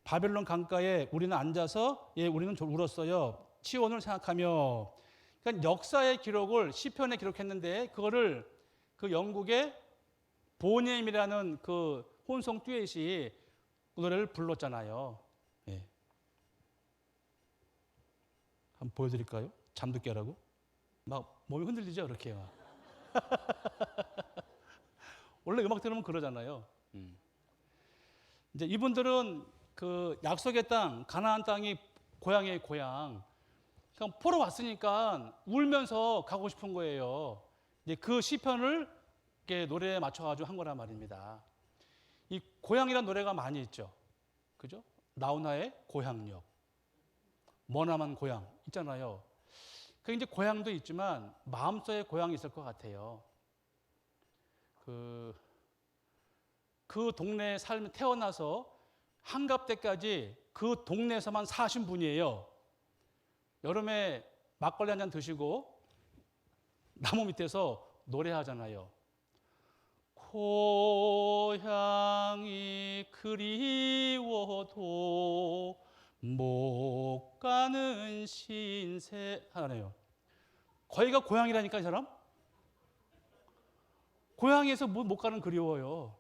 바벨론 강가에 우리는 앉아서 우리는 울었어요. 치원을 생각하며. 그러니까 역사의 기록을 시편에 기록했는데 그거를 그 영국의 보넴이라는 그 혼성 듀엣이 그 노래를 불렀잖아요. 네. 한번 보여드릴까요? 잠도 깨라고? 막 몸이 흔들리죠, 이렇게 막. 원래 음악 들으면 그러잖아요. 이제 이분들은 그 약속의 땅, 가나안 땅이 고향이에요, 고향. 그냥 포로 왔으니까 울면서 가고 싶은 거예요. 이제 그 시편을 이렇게 노래에 맞춰가지고 한 거란 말입니다. 이 고향이란 노래가 많이 있죠, 그죠? 나훈아의 고향역, 머나먼 고향 있잖아요. 그 이제 고향도 있지만 마음속에 고향이 있을 것 같아요. 그 동네에 태어나서 한갑 때까지 그 동네에서만 사신 분이에요. 여름에 막걸리 한 잔 드시고 나무 밑에서 노래하잖아요. 고향이 그리워도 못 가는 신세 하네요. 거기가 고향이라니까 이 사람. 고향에서 못 가는 그리워요.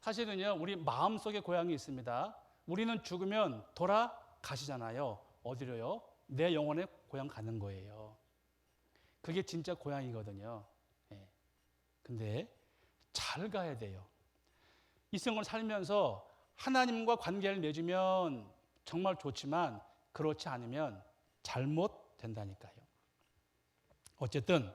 사실은요, 우리 마음속에 고향이 있습니다. 우리는 죽으면 돌아가시잖아요. 어디로요? 내 영혼의 고향 가는 거예요. 그게 진짜 고향이거든요. 네. 근데 잘 가야 돼요. 이 생을 살면서 하나님과 관계를 맺으면 정말 좋지만 그렇지 않으면 잘못된다니까요. 어쨌든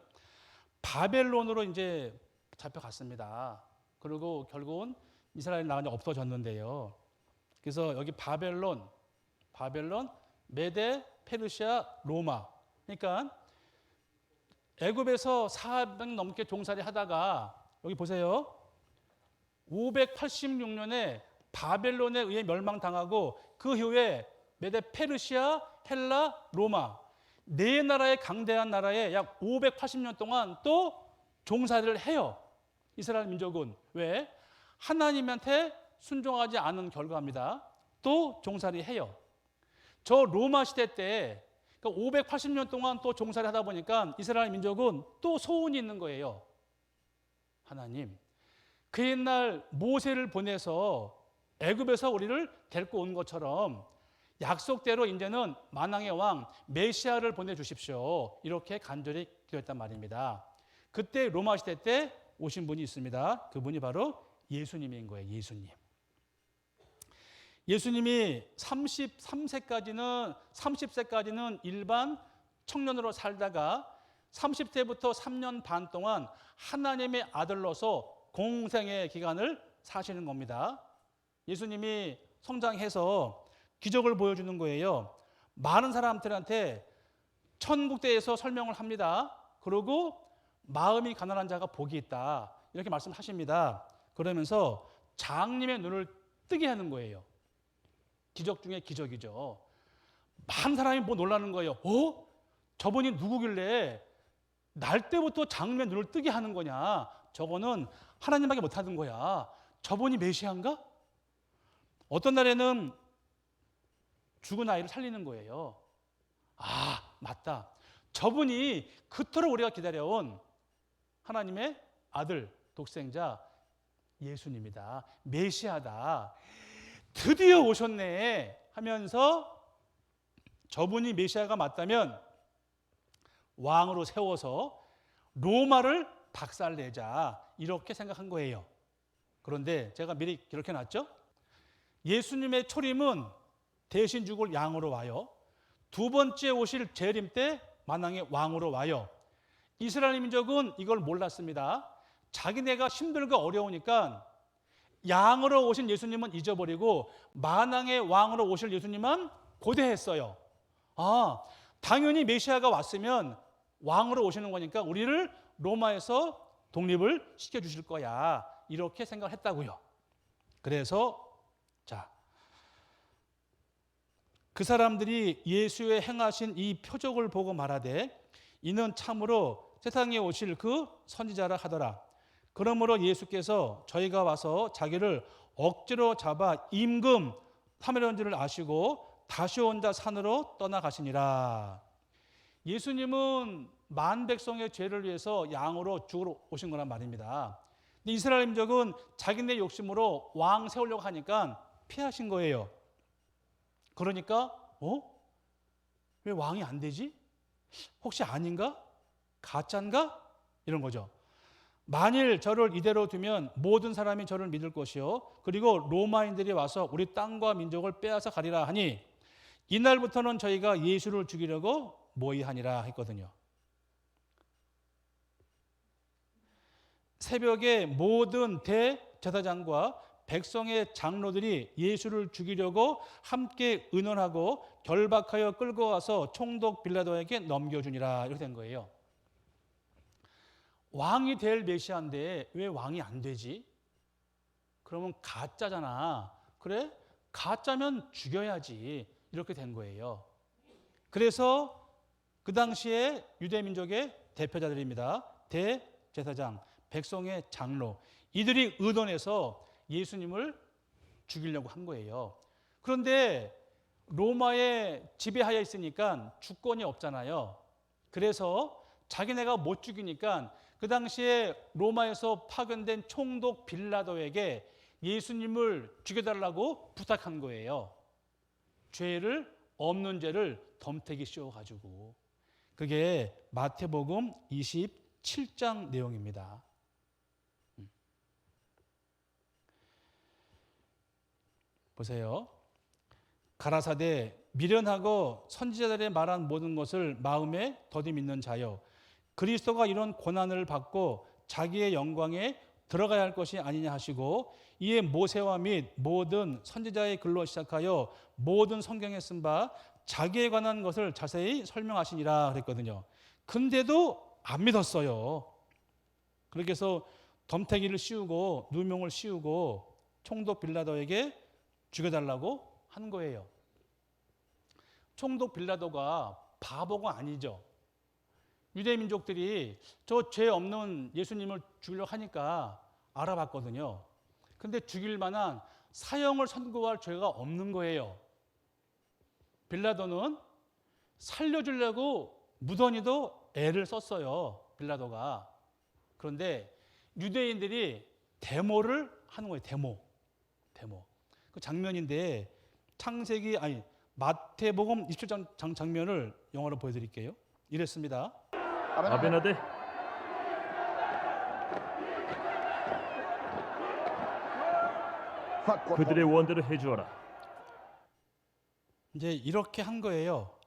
바벨론으로 이제 잡혀갔습니다. 그리고 결국은 이스라엘 나라가 없어졌는데요. 그래서 여기 바벨론, 메데, 페르시아, 로마. 그러니까 애굽에서 400 넘게 종살이 하다가 여기 보세요. 586년에 바벨론에 의해 멸망당하고 그 후에 메데, 페르시아, 헬라, 로마 네 나라의 강대한 나라에 약 580년 동안 또 종살이를 해요. 이스라엘 민족은. 왜? 하나님한테 순종하지 않은 결과입니다. 또 종살이 해요. 저 로마 시대 때 그러니까 580년 동안 또 종살이 하다 보니까 이스라엘 민족은 또 소원이 있는 거예요. 하나님, 그 옛날 모세를 보내서 애굽에서 우리를 데리고 온 것처럼 약속대로 이제는 만왕의 왕 메시아를 보내주십시오. 이렇게 간절히 기도했단 말입니다. 그때 로마 시대 때 오신 분이 있습니다. 그분이 바로 예수님인 거예요. 예수님이 30세까지는 일반 청년으로 살다가 30세부터 3년 반 동안 하나님의 아들로서 공생의 기간을 사시는 겁니다. 예수님이 성장해서 기적을 보여주는 거예요. 많은 사람들한테 천국대에서 설명을 합니다. 그리고 마음이 가난한 자가 복이 있다. 이렇게 말씀하십니다. 그러면서 장님의 눈을 뜨게 하는 거예요. 기적 중에 기적이죠. 많은 사람이 뭐 놀라는 거예요. 저분이 누구길래 날 때부터 장님의 눈을 뜨게 하는 거냐? 저거는 하나님밖에 못하는 거야. 저분이 메시아인가? 어떤 날에는 죽은 아이를 살리는 거예요. 아, 맞다. 저분이 그토록 우리가 기다려온 하나님의 아들, 독생자 예수님이다. 메시아다. 드디어 오셨네 하면서 저분이 메시아가 맞다면 왕으로 세워서 로마를 박살내자 이렇게 생각한 거예요. 그런데 제가 미리 기록해 놨죠. 예수님의 초림은 대신 죽을 양으로 와요. 두 번째 오실 재림 때 만왕의 왕으로 와요. 이스라엘 민족은 이걸 몰랐습니다. 자기네가 힘들고 어려우니까 양으로 오신 예수님은 잊어버리고 만왕의 왕으로 오실 예수님만 고대했어요. 아, 당연히 메시아가 왔으면 왕으로 오시는 거니까 우리를 로마에서 독립을 시켜주실 거야. 이렇게 생각했다고요. 그래서 그 사람들이 예수의 행하신 이 표적을 보고 말하되 이는 참으로 세상에 오실 그 선지자라 하더라. 그러므로 예수께서 저희가 와서 자기를 억지로 잡아 임금 삼으려는 줄을 아시고 다시 온다 산으로 떠나가시니라. 예수님은 만 백성의 죄를 위해서 양으로 죽으러 오신 거란 말입니다. 근데 이스라엘 민족은 자기네 욕심으로 왕 세우려고 하니까 피하신 거예요. 그러니까 왜 왕이 안 되지? 혹시 아닌가? 가짜인가? 이런 거죠. 만일 저를 이대로 두면 모든 사람이 저를 믿을 것이요 그리고 로마인들이 와서 우리 땅과 민족을 빼앗아 가리라 하니 이날부터는 저희가 예수를 죽이려고 모의하니라 했거든요. 새벽에 모든 대제사장과 백성의 장로들이 예수를 죽이려고 함께 의논하고 결박하여 끌고 와서 총독 빌라도에게 넘겨주니라. 이렇게 된 거예요. 왕이 될 메시아인데 왜 왕이 안 되지? 그러면 가짜잖아. 그래? 가짜면 죽여야지. 이렇게 된 거예요. 그래서 그 당시에 유대민족의 대표자들입니다. 대제사장, 백성의 장로, 이들이 의논해서 예수님을 죽이려고 한 거예요. 그런데 로마에 지배하여 있으니까 주권이 없잖아요. 그래서 자기네가 못 죽이니까 그 당시에 로마에서 파견된 총독 빌라도에게 예수님을 죽여달라고 부탁한 거예요. 죄를 없는 죄를 덤태기 씌워가지고. 그게 마태복음 27장 내용입니다. 보세요. 가라사대 미련하고 선지자들의 말한 모든 것을 마음에 더디 믿는 자여, 그리스도가 이런 고난을 받고 자기의 영광에 들어가야 할 것이 아니냐 하시고, 이에 모세와 및 모든 선지자의 글로 시작하여 모든 성경에 쓴 바 자기에 관한 것을 자세히 설명하시니라 그랬거든요. 근데도 안 믿었어요. 그렇게 해서 덤태기를 씌우고 누명을 씌우고 총독 빌라도에게 죽여달라고 한 거예요. 총독 빌라도가 바보가 아니죠. 유대 민족들이 저 죄 없는 예수님을 죽이려고 하니까 알아봤거든요. 근데 죽일 만한 사형을 선고할 죄가 없는 거예요. 빌라도는 살려주려고 무던히도 애를 썼어요. 빌라도가. 그런데 유대인들이 데모를 하는 거예요. 데모. 그 장면인데 마태복음 27장 장면을 영어로 보여드릴게요. 이랬습니다. 아베나데 그들의 원대로 해주어라. 이제 이렇게 한 거예요.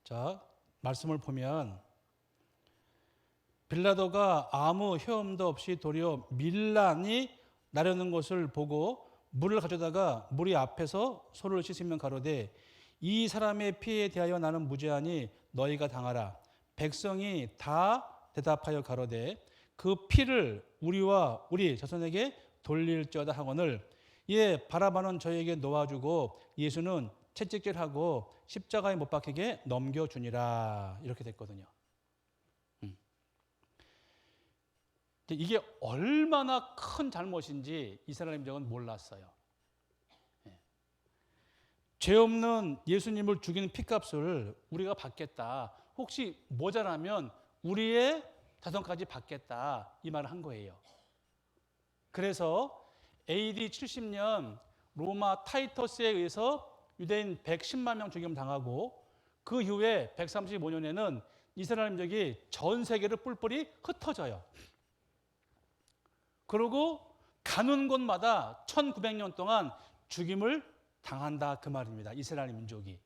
자, 말씀을 보면 빌라도가 아무 헤엄도 없이 도리어 밀란이 나려는 것을 보고 물을 가져다가 무리 앞에서 손을 씻으면 가로되, 이 사람의 피에 대하여 나는 무죄하니 너희가 당하라. 백성이 다 대답하여 가로되, 그 피를 우리와 우리 자손에게 돌릴지어다 하거늘, 이에 바라바는 저에게 놓아주고 예수는 채찍질하고 십자가에 못 박히게 넘겨주니라. 이렇게 됐거든요. 이게 얼마나 큰 잘못인지 이스라엘 민족은 몰랐어요. 죄 없는 예수님을 죽이는 피값을 우리가 받겠다. 혹시 모자라면 우리의 자손까지 받겠다. 이 말을 한 거예요. 그래서 AD 70년 로마 타이터스에 의해서 유대인 110만 명 죽임 당하고, 그 이후에 135년에는 이스라엘 민족이 전 세계를 뿔뿔이 흩어져요. 그리고 가는 곳마다 1900년 동안 죽임을 당한다, 그 말입니다. 이스라엘 민족이.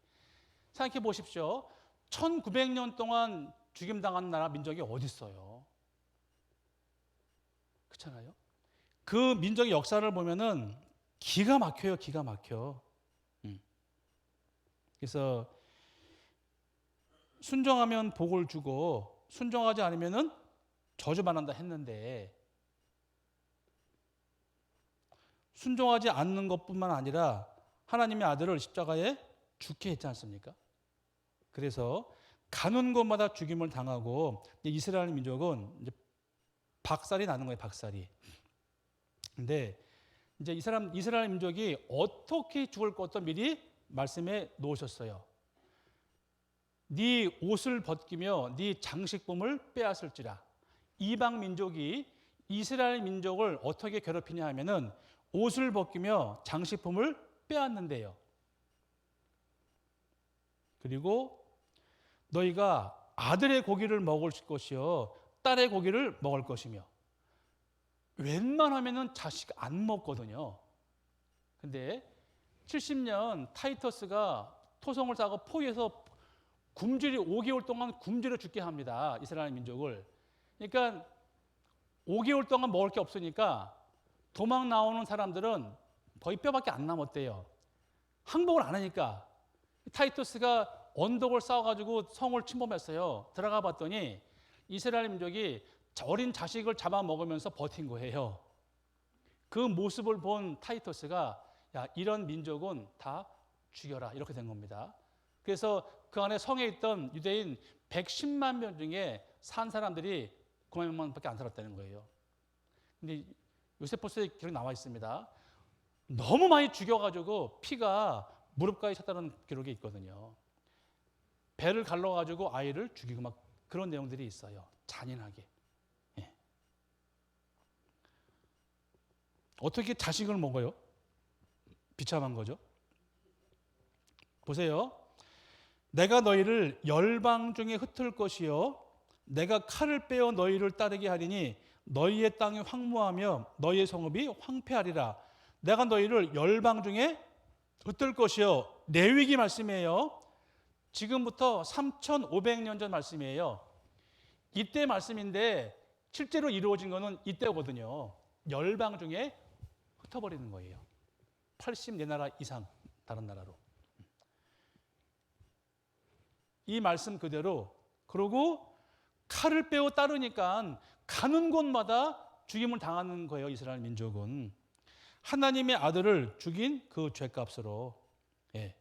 생각해 보십시오. 1900년 동안 죽임당한 나라 민족이 어디 있어요? 그렇잖아요. 그 민족의 역사를 보면은 기가 막혀요. 기가 막혀. 그래서 순종하면 복을 주고 순종하지 않으면은 저주받는다 했는데, 순종하지 않는 것뿐만 아니라 하나님의 아들을 십자가에 죽게 했지 않습니까? 그래서 가는 곳마다 죽임을 당하고 이스라엘 민족은 이제 박살이 나는 거예요. 박살이. 근데 이제 이스라엘 민족이 어떻게 죽을 것도 미리 말씀해 놓으셨어요. 네 옷을 벗기며 네 장식품을 빼앗을지라. 이방 민족이 이스라엘 민족을 어떻게 괴롭히냐 하면은 옷을 벗기며 장식품을 빼앗는데요. 그리고 너희가 아들의 고기를 먹을 것이요 딸의 고기를 먹을 것이며, 웬만하면은 자식 안 먹거든요. 근데 70년 타이터스가 토성을 싸고 포위해서 5개월 동안 굶주려 죽게 합니다. 이스라엘 민족을. 그러니까 5개월 동안 먹을 게 없으니까 도망 나오는 사람들은 거의 뼈밖에 안 남았대요. 항복을 안 하니까. 타이터스가 언덕을 쌓아가지고 성을 침범했어요. 들어가 봤더니 이스라엘 민족이 어린 자식을 잡아먹으면서 버틴 거예요. 그 모습을 본 타이터스가, 야, 이런 민족은 다 죽여라, 이렇게 된 겁니다. 그래서 그 안에 성에 있던 유대인 110만 명 중에 산 사람들이 9만 명밖에 안 살았다는 거예요. 근데 요세포스의 기록이 나와 있습니다. 너무 많이 죽여가지고 피가 무릎가에 찼다는 기록이 있거든요. 배를 갈라가지고 아이를 죽이고 막 그런 내용들이 있어요. 잔인하게. 예. 어떻게 자식을 먹어요? 비참한 거죠. 보세요. 내가 너희를 열방 중에 흩을 것이요 내가 칼을 빼어 너희를 따르게 하리니 너희의 땅이 황무하며 너희의 성읍이 황폐하리라. 내가 너희를 열방 중에 흩을 것이요. 레위기 말씀이에요. 지금부터 3,500년 전 말씀이에요. 이때 말씀인데 실제로 이루어진 거는 이때거든요. 열방 중에 흩어버리는 거예요. 84나라 이상 다른 나라로. 이 말씀 그대로. 그러고 칼을 빼어 따르니까 가는 곳마다 죽임을 당하는 거예요. 이스라엘 민족은. 하나님의 아들을 죽인 그 죄값으로. 예.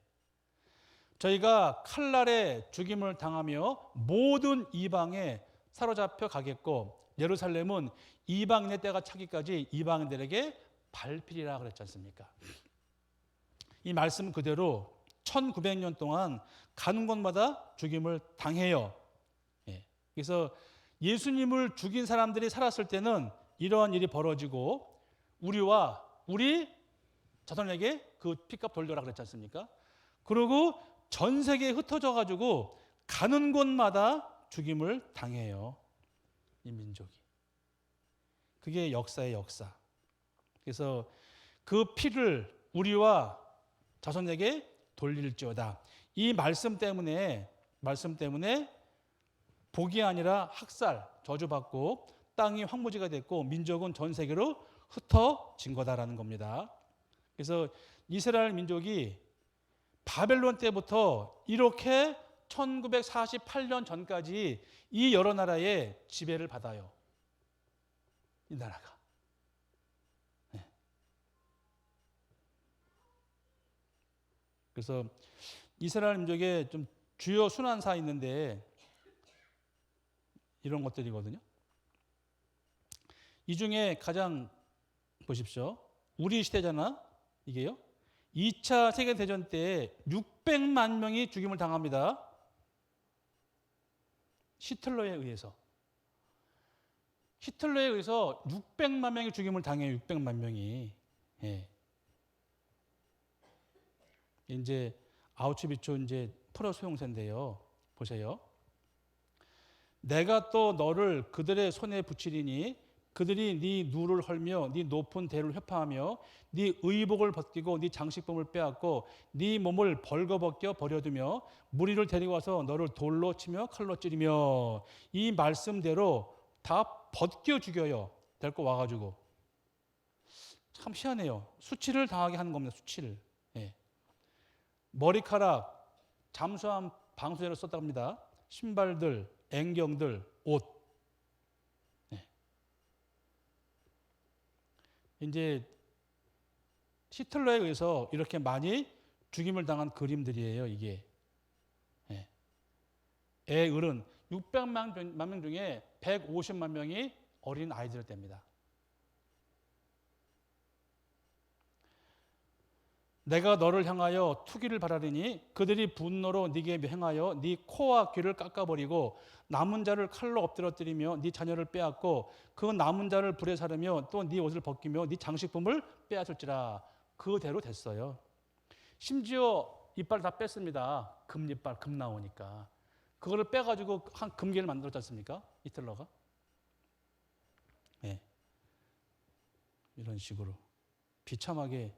저희가 칼날에 죽임을 당하며 모든 이방에 사로잡혀 가겠고 예루살렘은 이방인의 때가 차기까지 이방인들에게 발필이라 그랬지 않습니까? 이 말씀 그대로 1900년 동안 가는 곳마다 죽임을 당해요. 예. 그래서 예수님을 죽인 사람들이 살았을 때는 이러한 일이 벌어지고 우리 자손에게 그 피값 돌려라 그랬지 않습니까? 그리고 전 세계에 흩어져 가지고 가는 곳마다 죽임을 당해요. 이 민족이. 그게 역사의 역사. 그래서 그 피를 우리와 자손에게 돌릴지어다. 이 말씀 때문에 복이 아니라 학살, 저주받고 땅이 황무지가 됐고 민족은 전 세계로 흩어진 거다라는 겁니다. 그래서 이스라엘 민족이 바벨론 때부터 이렇게 1948년 전까지 이 여러 나라의 지배를 받아요. 이 나라가. 네. 그래서 이스라엘 민족의 좀 주요 순환사가 있는데 이런 것들이거든요. 이 중에 가장 보십시오. 우리 시대잖아. 이게요. 2차 세계대전 때 600만 명이 죽임을 당합니다. 히틀러에 의해서. 히틀러에 의해서 600만 명이 죽임을 당해요. 600만 명이. 예. 이제 아우슈비츠 이제 포로 수용소인데요. 보세요. 내가 또 너를 그들의 손에 붙이리니 그들이 네 누를 헐며 네 높은 대를 회파하며 네 의복을 벗기고 네 장식품을 빼앗고 네 몸을 벌거벗겨 버려두며 무리를 데리고 와서 너를 돌로 치며 칼로 찌르며 이 말씀대로 다 벗겨 죽여요. 데리고 와가지고. 참 희한해요. 수치를 당하게 하는 겁니다. 수치를. 예. 머리카락, 잠수함 방수제를 썼다고 합니다. 신발들, 앵경들, 옷. 이제 히틀러에 의해서 이렇게 많이 죽임을 당한 그림들이에요, 이게. 예. 애을은 600만 명 중에 150만 명이 어린 아이들 때입니다. 내가 너를 향하여 투기를 바라리니 그들이 분노로 네게 행하여 네 코와 귀를 깎아버리고 남은 자를 칼로 엎드러뜨리며 네 자녀를 빼앗고 그 남은 자를 불에 사르며 또 네 옷을 벗기며 네 장식품을 빼앗을지라. 그대로 됐어요. 심지어 이빨 다 뺐습니다. 금이빨, 금 나오니까. 그거를 빼가지고 한 금괴를 만들었지 않습니까? 히틀러가. 네. 이런 식으로 비참하게.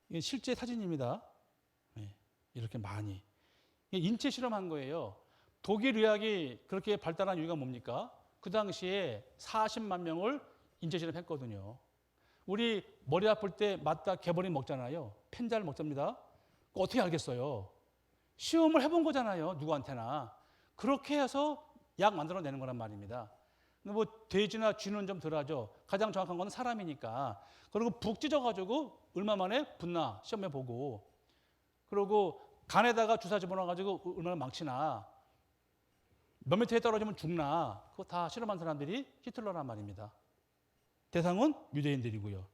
이게 실제 사진입니다. 네. 이렇게 많이. 인체 실험한 거예요. 독일 의학이 그렇게 발달한 이유가 뭡니까? 그 당시에 40만 명을 인체 실험했거든요. 우리 머리 아플 때 맞다 개버린 먹잖아요. 펜잘 먹습니다. 어떻게 알겠어요? 시험을 해본 거잖아요. 누구한테나. 그렇게 해서 약 만들어내는 거란 말입니다. 근데 뭐 돼지나 쥐는 좀 덜하죠. 가장 정확한 건 사람이니까. 그리고 북 찢어가지고 얼마 만에 붙나 시험해보고. 그리고 간에다가 주사 집어넣어가지고 얼마나 망치나. 몇 미터에 떨어지면 죽나. 그거 다 실험한 사람들이 히틀러란 말입니다. 대상은 유대인들이고요.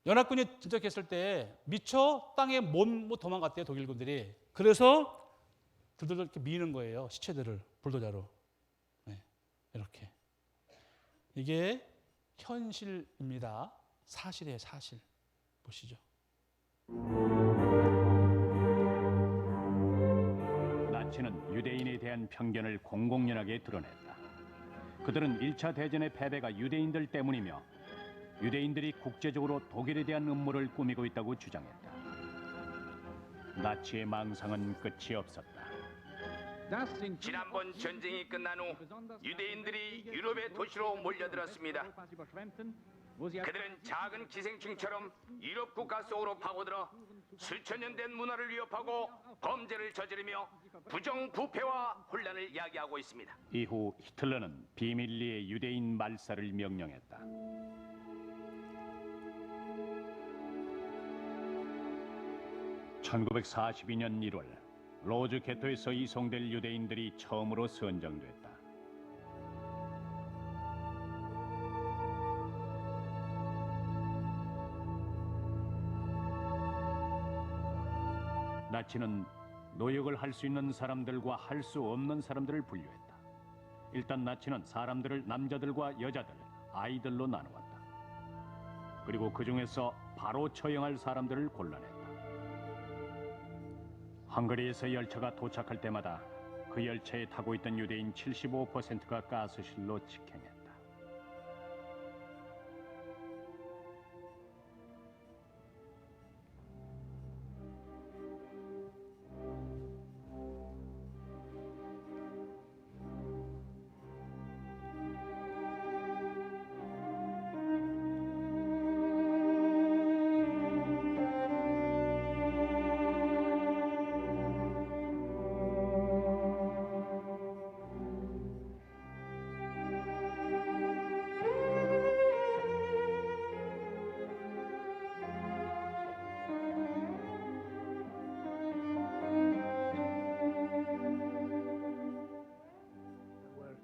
연합군이 진격했을 때 미처 땅에 못 도망갔대요, 독일군들이. 그래서 들들 이렇게 미는 거예요, 시체들을 불도저로. 네, 이렇게. 이게 현실입니다. 사실이에요, 사실. 보시죠. 나치는 유대인에 대한 편견을 공공연하게 드러냈다. 그들은 1차 대전의 패배가 유대인들 때문이며 유대인들이 국제적으로 독일에 대한 음모를 꾸미고 있다고 주장했다. 나치의 망상은 끝이 없었다. 지난번 전쟁이 끝난 후 유대인들이 유럽의 도시로 몰려들었습니다. 그들은 작은 기생충처럼 유럽 국가 속으로 파고들어 수천 년 된 문화를 위협하고 범죄를 저지르며 부정부패와 혼란을 야기하고 있습니다. 이후 히틀러는 비밀리에 유대인 말살을 명령했다. (1942년 1월) 로즈 게토에서 이송될 유대인들이 처음으로 선정됐다. 나치는 노역을 할 수 있는 사람들과 할 수 없는 사람들을 분류했다. 일단 나치는 사람들을 남자들과 여자들, 아이들로 나누었다. 그리고 그 중에서 바로 처형할 사람들을 골라냈다. 헝가리에서 열차가 도착할 때마다 그 열차에 타고 있던 유대인 75%가 가스실로 직행했다.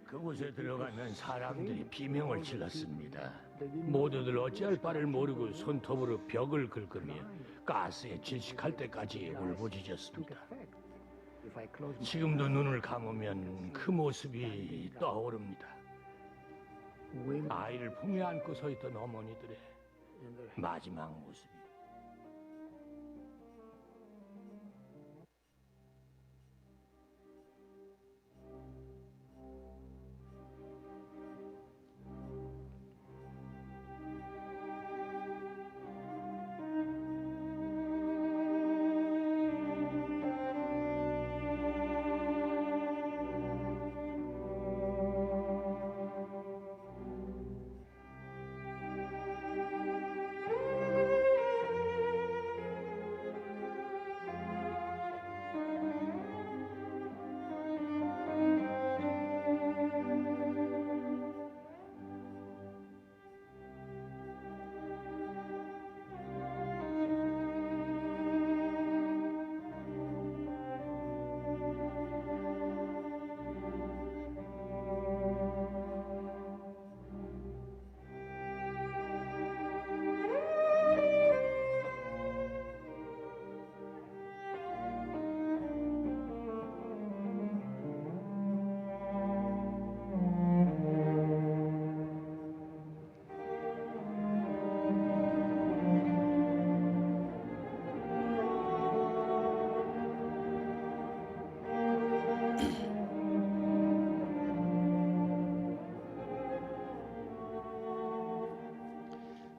그곳에 들어가면 사람들이 비명을 질렀습니다. 모두들 어찌할 바를 모르고 손톱으로 벽을 긁으며 가스에 질식할 때까지 울부짖었습니다. 지금도 눈을 감으면 그 모습이 떠오릅니다. 아이를 품에 안고 서 있던 어머니들의 마지막 모습이.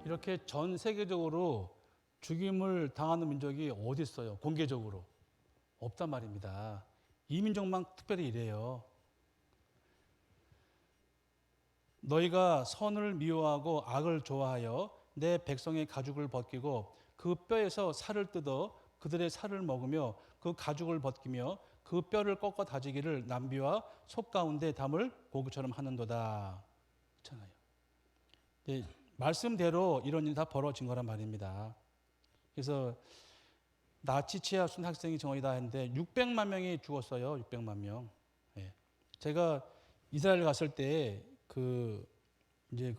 이렇게 전 세계적으로 죽임을 당하는 민족이 어디 있어요? 공개적으로 없단 말입니다. 이 민족만 특별히 이래요. 너희가 선을 미워하고 악을 좋아하여 내 백성의 가죽을 벗기고 그 뼈에서 살을 뜯어 그들의 살을 먹으며 그 가죽을 벗기며 그 뼈를 꺾어 다지기를 남비와 속 가운데 담을 고기처럼 하는도다. 그렇잖아요. 네, 말씀대로 이런 일이 다 벌어진 거란 말입니다. 그래서 나치 치하 순 학생이 정원이다 했는데 600만 명이 죽었어요. 600만 명. 네. 제가 이스라엘 갔을 때 이제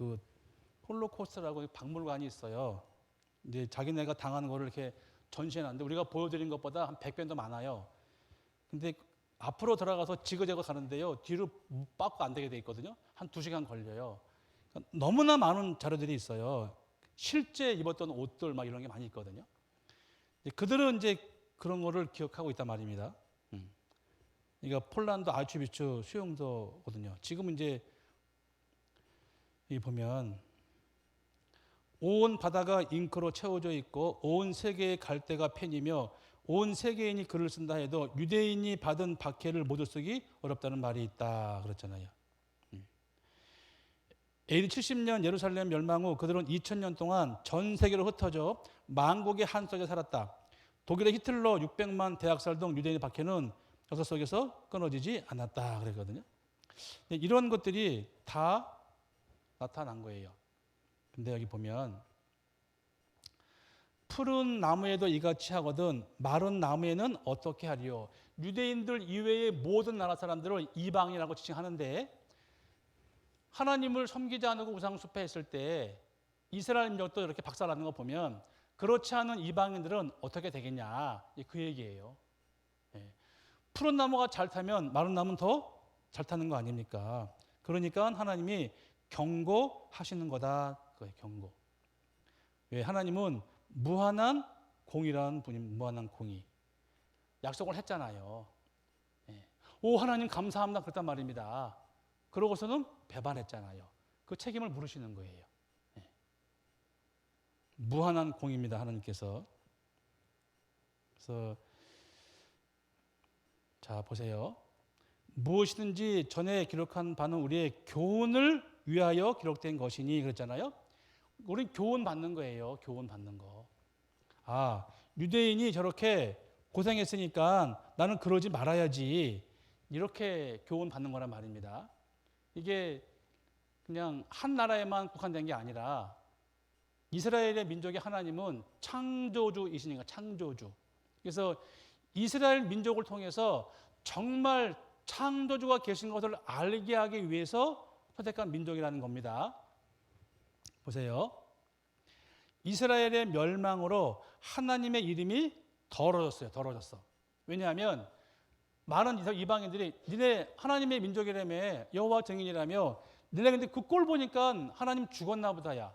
홀로코스트라고 박물관이 있어요. 이제 자기네가 당하는 거를 이렇게 전시해놨는데 우리가 보여드린 것보다 한 100배는 더 많아요. 근데 앞으로 들어가서 지그재그 가는데요. 뒤로 빠꾸 안 되게 돼 있거든요. 한 2시간 걸려요. 그러니까 너무나 많은 자료들이 있어요. 실제 입었던 옷들 막 이런 게 많이 있거든요. 그들은 이제 그런 거를 기억하고 있단 말입니다. 그러니까 폴란드 아우슈비츠 수용소거든요. 지금 이제 이 보면 온 바다가 잉크로 채워져 있고 온 세계의 갈대가 펜이며 온 세계인이 글을 쓴다 해도 유대인이 받은 박해를 모두 쓰기 어렵다는 말이 있다 그랬잖아요. AD 70년 예루살렘 멸망 후 그들은 2000년 동안 전 세계로 흩어져 만국의 한 속에 살았다. 독일의 히틀러 600만 대학살 등 유대인의 박해는 역사 속에서 끊어지지 않았다 그랬거든요. 이런 것들이 다 나타난 거예요. 근데 여기 보면 푸른 나무에도 이같이 하거든 마른 나무에는 어떻게 하리요. 유대인들 이외의 모든 나라 사람들을 이방인이라고 지칭하는데 하나님을 섬기지 않고 우상숭배 했을 때 이스라엘 민족도 이렇게 박살나는 거 보면 그렇지 않은 이방인들은 어떻게 되겠냐 그 얘기예요. 푸른 나무가 잘 타면 마른 나무는 더 잘 타는 거 아닙니까? 그러니까 하나님이 경고하시는 거다. 그거예요, 경고. 왜? 하나님은 무한한 공의라는 분이 무한한 공의. 약속을 했잖아요. 오 하나님 감사합니다 그랬단 말입니다. 그러고서는 배반했잖아요. 그 책임을 물으시는 거예요. 무한한 공의입니다 하나님께서. 그래서 자 보세요. 무엇이든지 전에 기록한 바는 우리의 교훈을 위하여 기록된 것이니 그랬잖아요. 우린 교훈 받는 거예요. 교훈 받는 거. 아, 유대인이 저렇게 고생했으니까 나는 그러지 말아야지. 이렇게 교훈 받는 거란 말입니다. 이게 그냥 한 나라에만 국한된 게 아니라 이스라엘의 민족의 하나님은 창조주이시니까 창조주. 그래서 이스라엘 민족을 통해서 정말 창조주가 계신 것을 알게 하기 위해서 선택한 민족이라는 겁니다. 보세요. 이스라엘의 멸망으로 하나님의 이름이 더러워졌어요. 더러워졌어. 왜냐하면 많은 이방인들이 니네 하나님의 민족이라며 여호와 증인이라며 니네 근데 그 꼴 보니까 하나님 죽었나 보다야.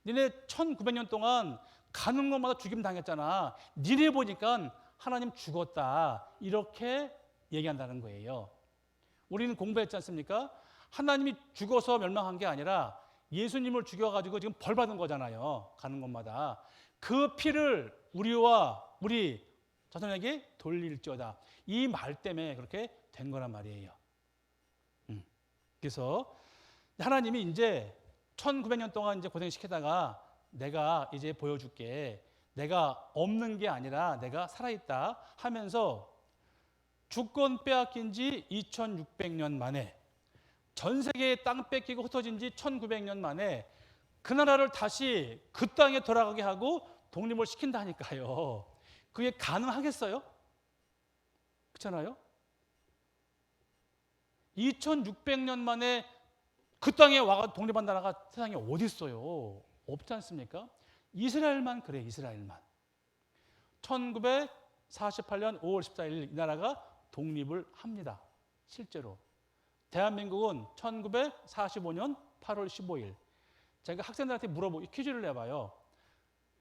니네 1900년 동안 가는 곳마다 죽임 당했잖아. 니네 보니까 하나님 죽었다. 이렇게 얘기한다는 거예요. 우리는 공부했지 않습니까? 하나님이 죽어서 멸망한 게 아니라 예수님을 죽여가지고 지금 벌 받은 거잖아요. 가는 곳마다. 그 피를 우리와 우리 자손에게 돌릴지어다. 이 말 때문에 그렇게 된 거란 말이에요. 그래서 하나님이 이제 1900년 동안 이제 고생시키다가 내가 이제 보여줄게. 내가 없는 게 아니라 내가 살아있다 하면서 주권 빼앗긴 지 2600년 만에 전 세계에 땅 뺏기고 흩어진 지 1900년 만에 그 나라를 다시 그 땅에 돌아가게 하고 독립을 시킨다니까요. 그게 가능하겠어요? 그렇잖아요? 2600년 만에 그 땅에 와가 독립한 나라가 세상에 어디 있어요? 없지 않습니까? 이스라엘만 그래, 이스라엘만. 1948년 5월 14일 이 나라가 독립을 합니다. 실제로. 대한민국은 1945년 8월 15일. 제가 학생들한테 퀴즈를 내봐요.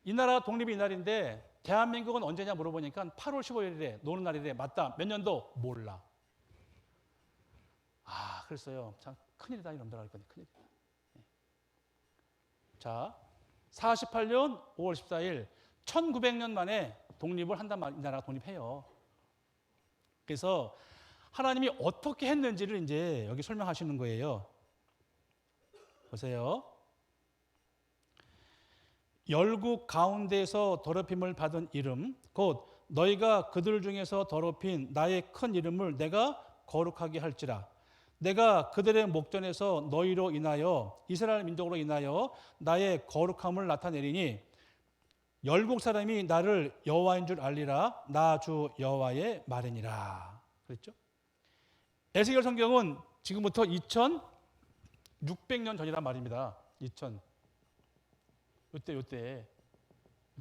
이 나라 독립이 이날인데 대한민국은 언제냐 물어보니까 8월 15일에 노는 날이래. 맞다. 몇 년도? 몰라. 아, 그랬어요. 참 큰일이다 이놈들 할 건데 큰일이다. 자, 48년 5월 14일 1900년 만에 독립을 한단 말이에요. 이 나라가 독립해요. 그래서 하나님이 어떻게 했는지를 이제 여기 설명하시는 거예요. 보세요. 열국 가운데에서 더럽힘을 받은 이름 곧 너희가 그들 중에서 더럽힌 나의 큰 이름을 내가 거룩하게 할지라. 내가 그들의 목전에서 너희로 인하여 이스라엘 민족으로 인하여 나의 거룩함을 나타내리니 열국 사람이 나를 여호와인 줄 알리라. 나 주 여호와의 말이니라. 그랬죠? 에스겔 성경은 지금부터 2600년 전이란 말입니다. 요때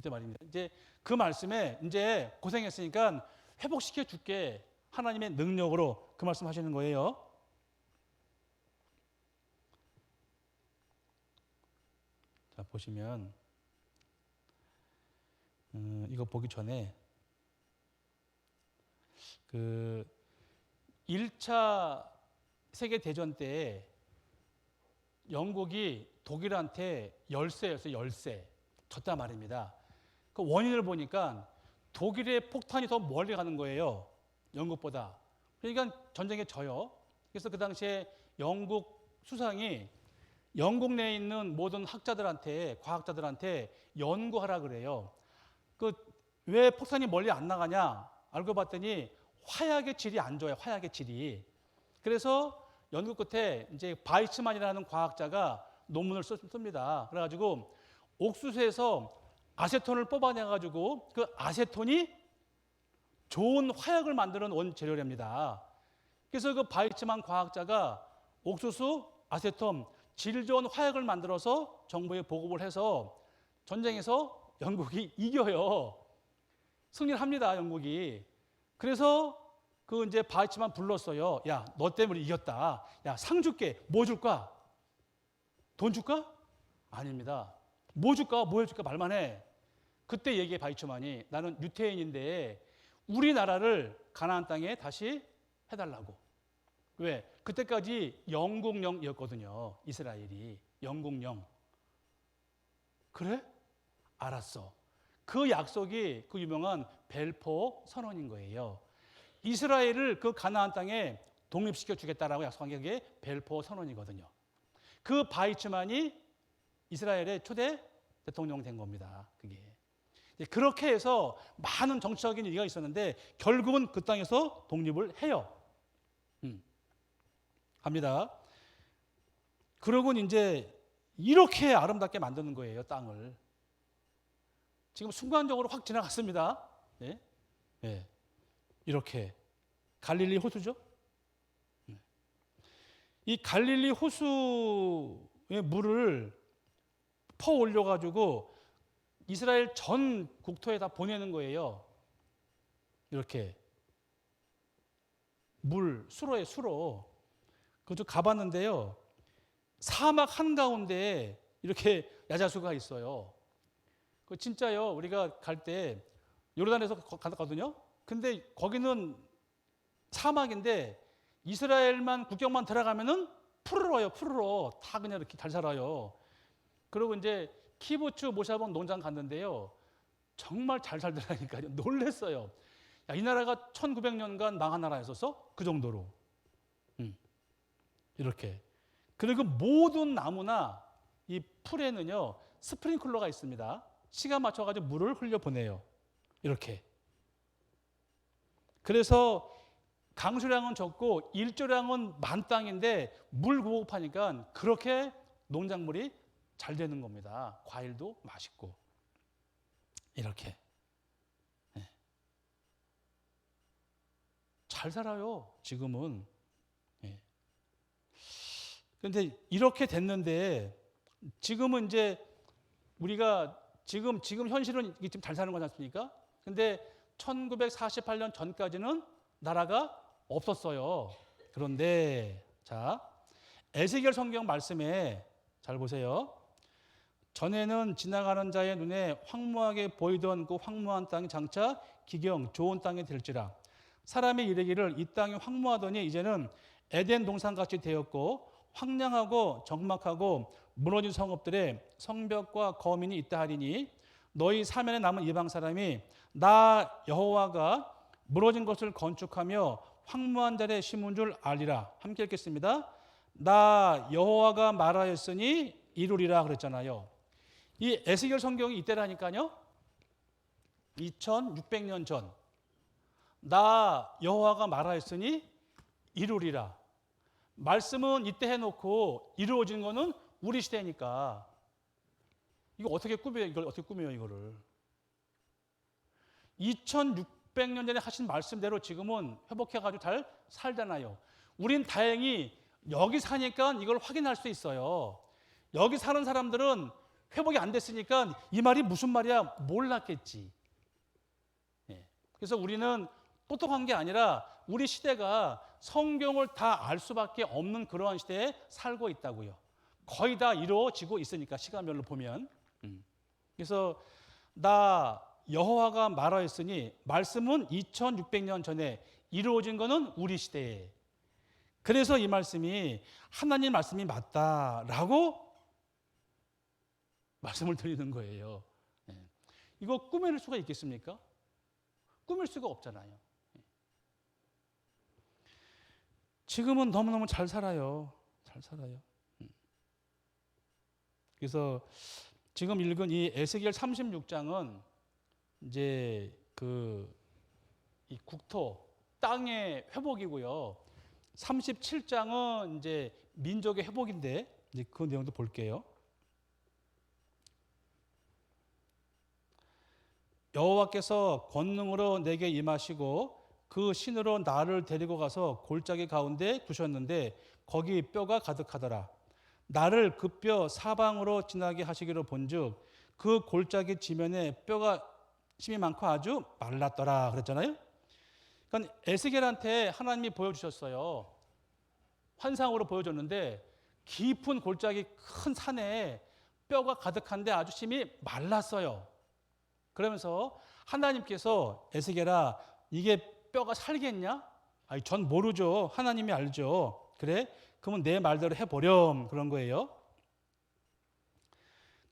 말입니다. 이제 그 말씀에 이제 고생했으니까 회복시켜 줄게. 하나님의 능력으로 그 말씀하시는 거예요. 자, 보시면 이거 보기 전에 그 1차 세계 대전 때 영국이 독일한테 열세 졌단 말입니다. 그 원인을 보니까 독일의 폭탄이 더 멀리 가는 거예요. 영국보다. 그러니까 전쟁에 져요. 그래서 그 당시에 영국 수상이 영국 내에 있는 모든 학자들한테, 과학자들한테 연구하라 그래요. 그 왜 폭탄이 멀리 안 나가냐? 알고 봤더니 화약의 질이 안 좋아요. 화약의 질이. 그래서 연구 끝에 이제 바이츠만이라는 과학자가 논문을 씁니다. 그래가지고 옥수수에서 아세톤을 뽑아내가지고 그 아세톤이 좋은 화약을 만드는 원재료랍니다. 그래서 그 바이츠만 과학자가 옥수수, 아세톤, 질 좋은 화약을 만들어서 정부에 보고를 해서 전쟁에서 영국이 이겨요. 승리를 합니다, 영국이. 그래서 그 이제 바이츠만 불렀어요. 야, 너 때문에 이겼다. 야, 상 줄게. 뭐 줄까? 돈 줄까? 아닙니다. 뭐 줄까? 뭐 해줄까? 말만 해. 그때 얘기해 바이츠만이 나는 유태인인데 우리나라를 가나안 땅에 다시 해달라고. 왜? 그때까지 영국령이었거든요. 이스라엘이 영국령. 그래? 알았어. 그 약속이 그 유명한 벨포 선언인 거예요. 이스라엘을 그 가나안 땅에 독립시켜 주겠다라고 약속한 게 그게 벨포 선언이거든요. 그 바이츠만이 이스라엘의 초대 대통령 된 겁니다. 그게. 그렇게 해서 많은 정치적인 얘기가 있었는데 결국은 그 땅에서 독립을 해요. 합니다. 그러고 이제 이렇게 아름답게 만드는 거예요, 땅을. 지금 순간적으로 확 지나갔습니다. 예? 예. 이렇게 갈릴리 호수죠. 이 갈릴리 호수의 물을 퍼 올려가지고 이스라엘 전 국토에 다 보내는 거예요. 이렇게 물 수로에 수로. 그것도 가봤는데요. 사막 한가운데 이렇게 야자수가 있어요. 그 진짜요. 우리가 갈 때 요르단에서 갔거든요. 근데 거기는 사막인데 이스라엘만 국경만 들어가면은 푸르러요. 푸르러 다 그냥 이렇게 잘 살아요. 그리고 이제 키부츠 모샤본 농장 갔는데요. 정말 잘 살더라니까요. 놀랬어요. 야, 이 나라가 1900년간 망한 나라였었어? 그 정도로. 이렇게. 그리고 모든 나무나 이 풀에는요 스프링클러가 있습니다. 시간 맞춰가지고 물을 흘려보내요. 이렇게. 그래서 강수량은 적고 일조량은 만땅인데 물 공급하니까 그렇게 농작물이 잘 되는 겁니다. 과일도 맛있고. 이렇게. 네. 잘 살아요. 지금은. 그런데 이렇게 됐는데 지금은 이제 우리가 지금 현실은 이게 좀 잘 사는 거지 않습니까? 근데 1948년 전까지는 나라가 없었어요. 그런데 자, 에스겔 성경 말씀에 잘 보세요. 전에는 지나가는 자의 눈에 황무하게 보이던 그 황무한 땅이 장차 기경 좋은 땅이 될지라. 사람이 이르기를 이 땅이 황무하더니 이제는 에덴 동산같이 되었고 황량하고 적막하고 무너진 성읍들에 성벽과 거민이 있다 하리니 너희 사면에 남은 이방 사람이 나 여호와가 무너진 것을 건축하며 황무한 자리에 심은 줄 알리라. 함께 읽겠습니다. 나 여호와가 말하였으니 이루리라 그랬잖아요. 이 에스겔 성경이 이때라니까요. 2600년 전. 나 여호와가 말하였으니 이루리라. 말씀은 이때 해놓고 이루어진 거는 우리 시대니까 이거 어떻게 꾸며요? 이걸 어떻게 꾸며요? 이거를 2600년 전에 하신 말씀대로 지금은 회복해가지고 잘 살잖아요. 우린 다행히 여기 사니까 이걸 확인할 수 있어요. 여기 사는 사람들은 회복이 안 됐으니까 이 말이 무슨 말이야 몰랐겠지. 예. 그래서 우리는 똑똑한 게 아니라 우리 시대가 성경을 다 알 수밖에 없는 그러한 시대에 살고 있다고요. 거의 다 이루어지고 있으니까 시간별로 보면. 그래서 나 여호와가 말하였으니 말씀은 2600년 전에 이루어진 거는 우리 시대에. 그래서 이 말씀이 하나님 말씀이 맞다라고 말씀을 드리는 거예요. 이거 꾸밀 수가 있겠습니까? 꾸밀 수가 없잖아요. 지금은 너무너무 잘 살아요. 잘 살아요. 그래서 지금 읽은 이 에스겔 36장은 이제 이 국토, 땅의 회복이고요. 37장은 이제 민족의 회복인데 이제 그 내용도 볼게요. 여호와께서 권능으로 내게 임하시고 그 신으로 나를 데리고 가서 골짜기 가운데 두셨는데 거기 뼈가 가득하더라. 나를 그 뼈 사방으로 지나게 하시기로 본즉 그 골짜기 지면에 뼈가 힘이 많고 아주 말랐더라 그랬잖아요. 그러니까 에스겔한테 하나님이 보여주셨어요. 환상으로 보여줬는데 깊은 골짜기 큰 산에 뼈가 가득한데 아주 힘이 말랐어요. 그러면서 하나님께서 에스겔아 이게 뼈가 살겠냐? 아니, 전 모르죠. 하나님이 알죠. 그래? 그러면 내 말대로 해보렴. 그런 거예요.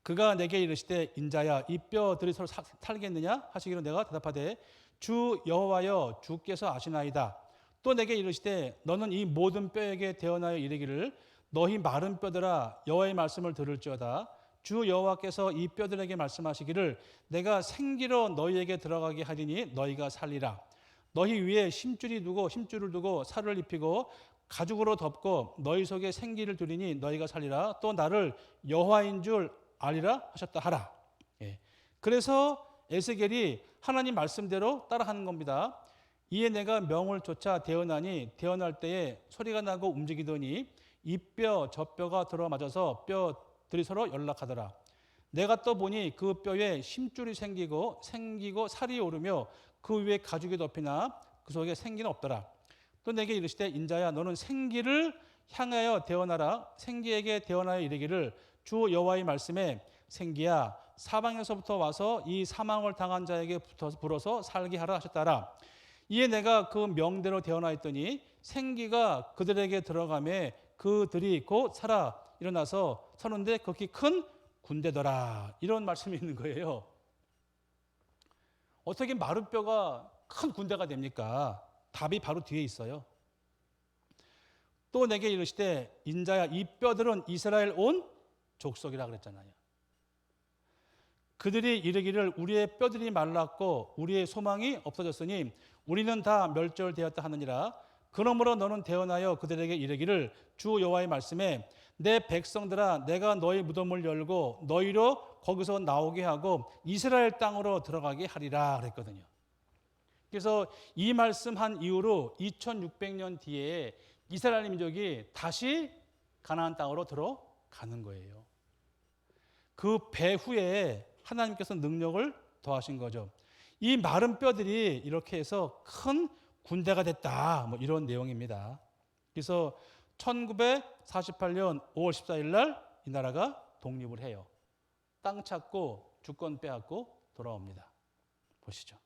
그가 내게 이르시되 인자야 이 뼈들이 서로 살겠느냐? 하시기로 내가 대답하되 주 여호와여 주께서 아시나이다. 또 내게 이르시되 너는 이 모든 뼈에게 대언하여 이르기를 너희 마른 뼈들아 여호와의 말씀을 들을지어다. 주 여호와께서 이 뼈들에게 말씀하시기를 내가 생기로 너희에게 들어가게 하리니 너희가 살리라. 너희 위에 힘줄을 두고 살을 입히고 가죽으로 덮고 너희 속에 생기를 두리니 너희가 살리라. 또 나를 여호와인 줄 아리라 하셨다 하라. 예. 그래서 에스겔이 하나님 말씀대로 따라하는 겁니다. 이에 내가 명을 쫓아 대언하니 대언할 때에 소리가 나고 움직이더니 이 뼈 저 뼈가 들어맞아서 뼈들이 서로 연락하더라. 내가 또 보니 그 뼈에 힘줄이 생기고 살이 오르며 그 위에 가죽이 덮이나 그 속에 생기는 없더라. 또 내게 이르시되 인자야 너는 생기를 향하여 대언하라. 생기에게 대언하여 이르기를 주 여호와의 말씀에 생기야 사방에서부터 와서 이 사망을 당한 자에게 불어서 살게 하라 하셨다라. 이에 내가 그 명대로 대언하였더니 생기가 그들에게 들어가매 그들이 곧 살아 일어나서 서는데 극히 큰 군대더라. 이런 말씀이 있는 거예요. 어떻게 마른 뼈가 큰 군대가 됩니까? 답이 바로 뒤에 있어요. 또 내게 이르시되 인자야 이 뼈들은 이스라엘 온 족속이라 그랬잖아요. 그들이 이르기를 우리의 뼈들이 말랐고 우리의 소망이 없어졌으니 우리는 다 멸절되었다 하느니라. 그러므로 너는 대언하여 그들에게 이르기를 주 여호와의 말씀에 내 백성들아 내가 너희 무덤을 열고 너희로 거기서 나오게 하고 이스라엘 땅으로 들어가게 하리라 그랬거든요. 그래서 이 말씀한 이후로 2600년 뒤에 이스라엘 민족이 다시 가나안 땅으로 들어가는 거예요. 그 배후에 하나님께서 능력을 더하신 거죠. 이 마른 뼈들이 이렇게 해서 큰 군대가 됐다. 뭐 이런 내용입니다. 그래서 1948년 5월 14일 날 이 나라가 독립을 해요. 땅 찾고 주권 빼앗고 돌아옵니다. 보시죠.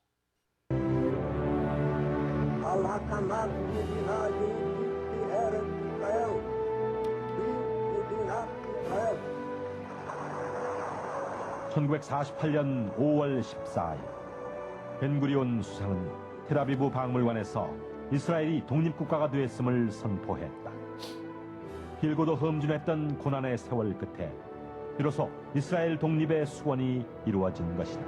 Allah kamar binayı her kayav. Bina kayav. 1948년 5월 14일 벤구리온 수상은 텔아비브 박물관에서 이스라엘이 독립국가가 되었음을 선포했다. 길고도 험준했던 고난의 세월 끝에 비로소 이스라엘 독립의 수원이 이루어진 것이다.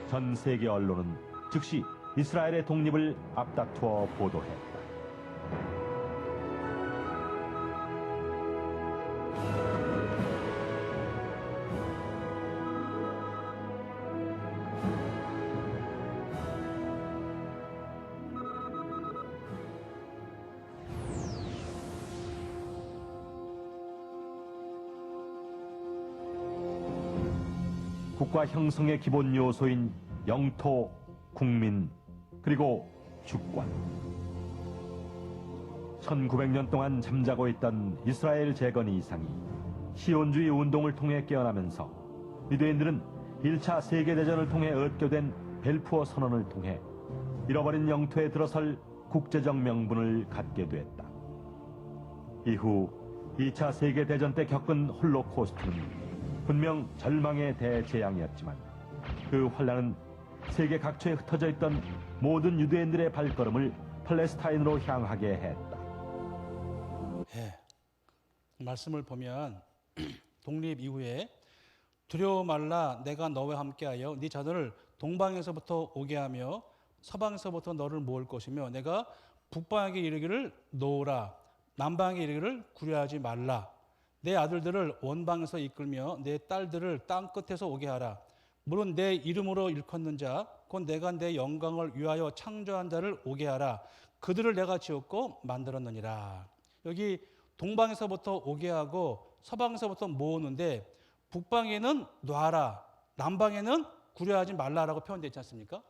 전 세계 언론은 즉시 이스라엘의 독립을 앞다투어 보도했다. 국가 형성의 기본 요소인 영토, 국민, 그리고 주권. 1900년 동안 잠자고 있던 이스라엘 재건 이상이 시온주의 운동을 통해 깨어나면서 유대인들은 1차 세계대전을 통해 얻게 된 벨푸어 선언을 통해 잃어버린 영토에 들어설 국제적 명분을 갖게 됐다. 이후 2차 세계대전 때 겪은 홀로코스트는 분명 절망의 대재앙이었지만 그 환란은 세계 각처에 흩어져 있던 모든 유대인들의 발걸음을 팔레스타인으로 향하게 했다. 예. 말씀을 보면 독립 이후에 두려워 말라 내가 너와 함께하여 네 자손을 동방에서부터 오게 하며 서방에서부터 너를 모을 것이며 내가 북방에게 이르기를 놓으라 남방에게 이르기를 구려하지 말라 내 아들들을 원방에서 이끌며 내 딸들을 땅 끝에서 오게 하라 물은 내 이름으로 일컫는 자 곧 내가 내 영광을 위하여 창조한 자를 오게 하라 그들을 내가 지었고 만들었느니라. 여기 동방에서부터 오게 하고 서방에서부터 모으는데 북방에는 놔라 남방에는 구려하지 말라라고 표현되어 있지 않습니까?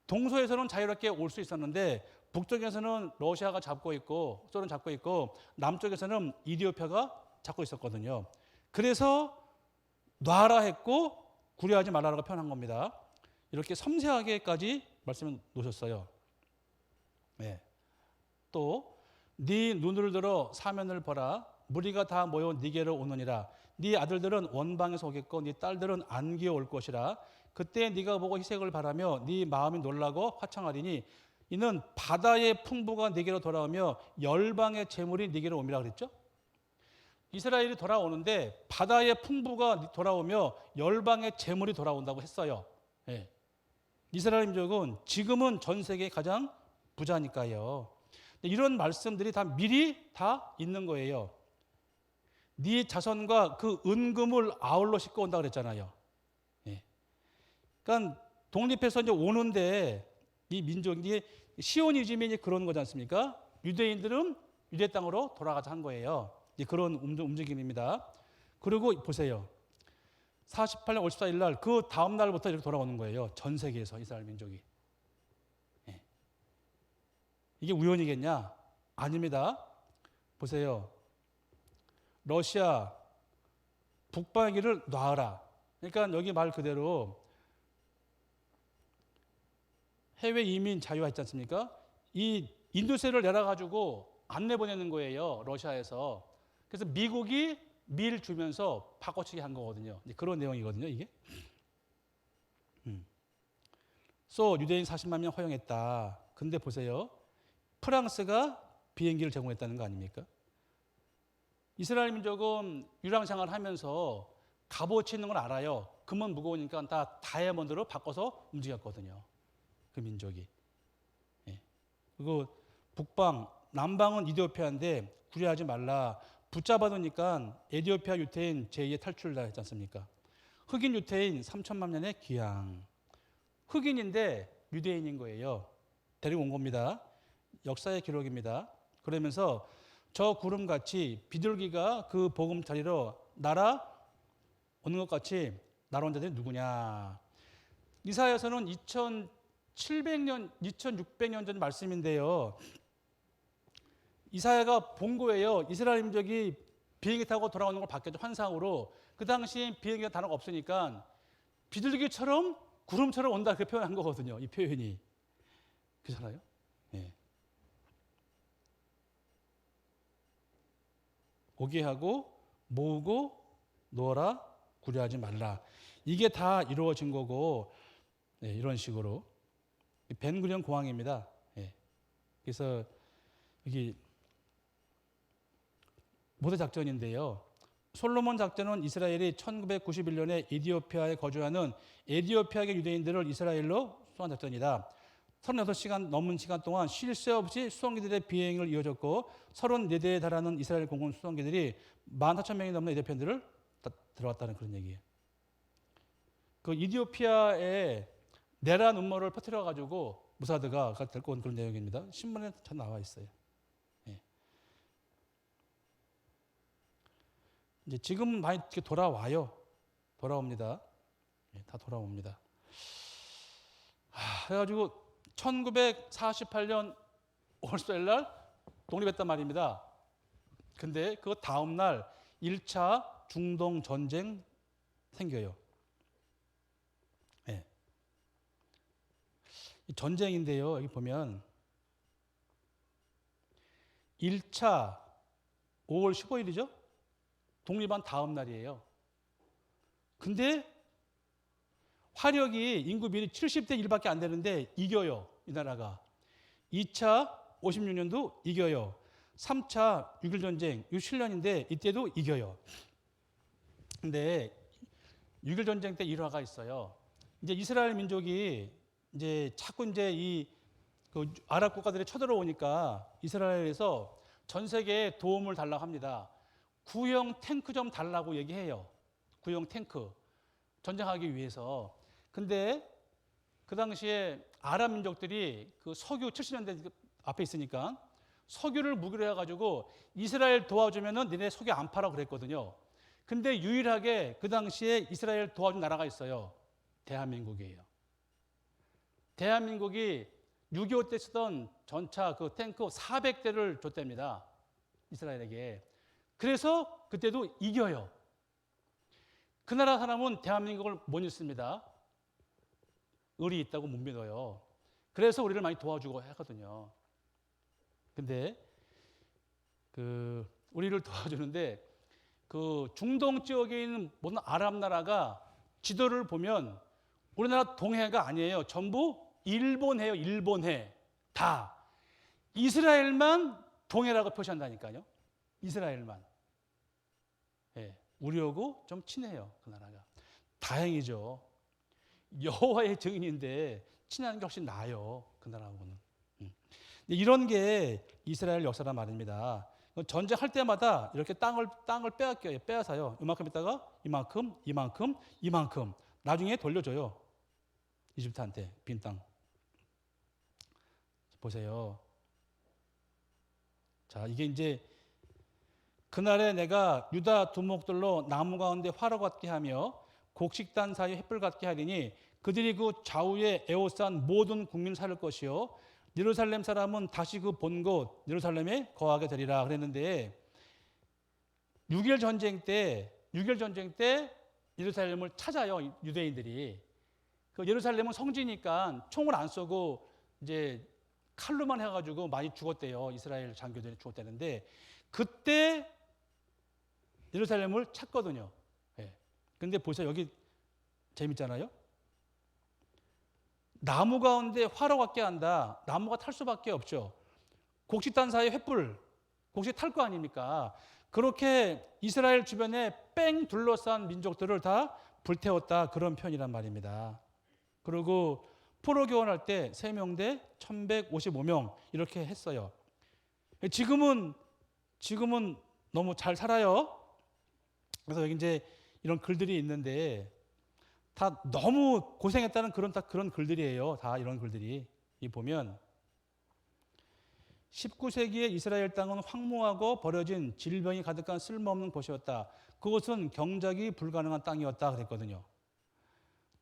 동서에서는 자유롭게 올 수 있었는데 북쪽에서는 러시아가 잡고 있고 소련 잡고 있고 남쪽에서는 이디오피아가 잡고 있었거든요. 그래서 놔라 했고 구려하지 말라라고 표현한 겁니다. 이렇게 섬세하게까지 말씀을 놓으셨어요. 네. 또 네 눈을 들어 사면을 보라 무리가 다 모여 네게로 오느니라 네 아들들은 원방에서 오겠고 네 딸들은 안기어 올 것이라 그때 네가 보고 희색을 바라며 네 마음이 놀라고 화창하리니 이는 바다의 풍부가 네게로 돌아오며 열방의 재물이 네게로 옴이라 그랬죠. 이스라엘이 돌아오는데 바다의 풍부가 돌아오며 열방의 재물이 돌아온다고 했어요. 네. 이스라엘 민족은 지금은 전 세계 가장 부자니까요. 이런 말씀들이 다 미리 다 있는 거예요. 네 자손과 그 은금을 아울러 싣고 온다 그랬잖아요. 예. 그러니까 독립해서 이제 오는데 이 민족이 시오니즘이 그런 거지 않습니까? 유대인들은 유대 땅으로 돌아가자 한 거예요. 그런 움직임입니다. 그리고 보세요. 48년 5 4일 날 그 다음 날부터 이렇게 돌아오는 거예요. 전 세계에서 이스라엘 민족이. 예. 이게 우연이겠냐? 아닙니다. 보세요. 러시아 북방의 길을 놔라. 그러니까 여기 말 그대로 해외 이민 자유화 있지 않습니까? 이 인도세를 내려가지고 안 내보내는 거예요. 러시아에서. 그래서 미국이 밀 주면서 바꿔치기 한 거거든요. 그런 내용이거든요, 이게. 유대인 40만 명 허용했다. 근데 보세요. 프랑스가 비행기를 제공했다는 거 아닙니까? 이스라엘 민족은 유랑생활을 하면서 값어치 있는 걸 알아요. 금은 무거우니까 다 다이아몬드로 바꿔서 움직였거든요. 그 민족이. 예. 그리고 북방, 남방은 이디오피아인데 구려하지 말라. 붙잡아두니까 에디오피아 유태인 제2의 탈출을 다 했지 않습니까? 흑인 유태인 3천만 년의 귀양. 흑인인데 유대인인 거예요. 데리고 온 겁니다. 역사의 기록입니다. 그러면서 저 구름같이 비둘기가 그 보금자리로 날아 오는 것 같이 날아온 자들이 누구냐. 이사야서는 2700년, 2600년 전 말씀인데요. 이사야가 본 거예요. 이스라엘 민족이 비행기 타고 돌아오는 걸 봤겠죠. 환상으로. 그 당시엔 비행기가 단어가 없으니까 비둘기처럼 구름처럼 온다 그렇게 표현한 거거든요. 이 표현이. 그렇잖아요. 예. 오게 하고 모으고 놓아라 구려하지 말라. 이게 다 이루어진 거고 이런 식으로 벤구리온 공항입니다. 예. 그래서 여기 모대 작전인데요. 솔로몬 작전은 이스라엘이 1991년에 에디오피아에 거주하는 에디오피아계 유대인들을 이스라엘로 수송한 작전이다. 36시간 넘은 시간 동안 쉴 새 없이 수송기들의 비행을 이어졌고 34대에 달하는 이스라엘 공군 수송기들이 14,000명이 넘는 에디오피아인들을 들어왔다는 그런 얘기예요. 그 이디오피아에 내란 음모를 퍼뜨려 가지고 무사드가 데리고 온 그런 내용입니다. 신문에 잘 나와 있어요. 예. 이제 지금 많이 돌아와요. 돌아옵니다. 다 돌아옵니다. 그래가지고 1948년 5월 날 독립했단 말입니다. 근데 그 다음 날 1차 중동 전쟁 생겨요. 네. 전쟁인데요. 여기 보면 1차 5월 15일이죠. 독립한 다음 날이에요. 근데 화력이 인구 비율이 70대 1밖에 안 되는데 이겨요. 이 나라가. 2차 56년도 이겨요. 3차 6.1 전쟁 67년인데 이때도 이겨요. 근데 6.1 전쟁 때 일화가 있어요. 이제 이스라엘 민족이 이제 자꾸 이제 그 아랍 국가들이 쳐들어오니까 이스라엘에서 전 세계에 도움을 달라고 합니다. 구형 탱크 좀 달라고 얘기해요. 구형 탱크. 전쟁하기 위해서. 근데 그 당시에 아랍 민족들이 그 석유 70년대 앞에 있으니까 석유를 무기로 해가지고 이스라엘 도와주면은 니네 석유 안 팔아 그랬거든요. 근데 유일하게 그 당시에 이스라엘 도와준 나라가 있어요. 대한민국이에요. 대한민국이 6.25 때 쓰던 전차 그 탱크 400대를 줬답니다. 이스라엘에게. 그래서 그때도 이겨요. 그 나라 사람은 대한민국을 못 믿습니다. 의리 있다고 못 믿어요. 그래서 우리를 많이 도와주고 하거든요. 근데 우리를 도와주는데 그 중동 지역에 있는 모든 아랍 나라가 지도를 보면 우리나라 동해가 아니에요. 전부 일본해요. 일본해. 다. 이스라엘만 동해라고 표시한다니까요. 이스라엘만. 예, 우리하고 좀 친해요. 그 나라가. 다행이죠. 여호와의 증인인데 친한 게 훨씬 나아요. 그 나라하고는. 이런 게 이스라엘 역사란 말입니다. 전쟁할 때마다 이렇게 땅을 빼앗겨요. 빼앗아요. 이만큼 있다가 이만큼, 이만큼, 이만큼. 나중에 돌려줘요. 이집트한테 빈 땅. 보세요. 자, 이게 이제 그날에 내가 유다 두목들로 나무 가운데 화로 같게 하며 곡식단 사이에 횃불 같게 하리니 그들이 그 좌우에 에워싼 모든 국민 살릴 것이요 예루살렘 사람은 다시 그 본 곳 예루살렘에 거하게 되리라 그랬는데 6.1 전쟁 때 예루살렘을 찾아요. 유대인들이. 그 예루살렘은 성지니까 총을 안 쏘고 이제 칼로만 해가지고 많이 죽었대요. 이스라엘 장교들이 죽었다는데 그때 예루살렘을 찾거든요. 예. 근데 보세요. 여기 재밌잖아요. 나무 가운데 화로 같게 한다. 나무가 탈 수밖에 없죠. 곡식단 사이에 횃불, 곡식 탈 거 아닙니까? 그렇게 이스라엘 주변에 뺑 둘러싼 민족들을 다 불태웠다. 그런 표현이란 말입니다. 그리고 포로 교환할 때 3명대 1155명 이렇게 했어요. 지금은 너무 잘 살아요. 그래서 여기 이제 이런 글들이 있는데 다 너무 고생했다는 그런 글들이에요. 다 이런 글들이. 이 보면 19세기의 이스라엘 땅은 황무하고 버려진 질병이 가득한 쓸모없는 곳이었다. 그것은 경작이 불가능한 땅이었다 그랬거든요.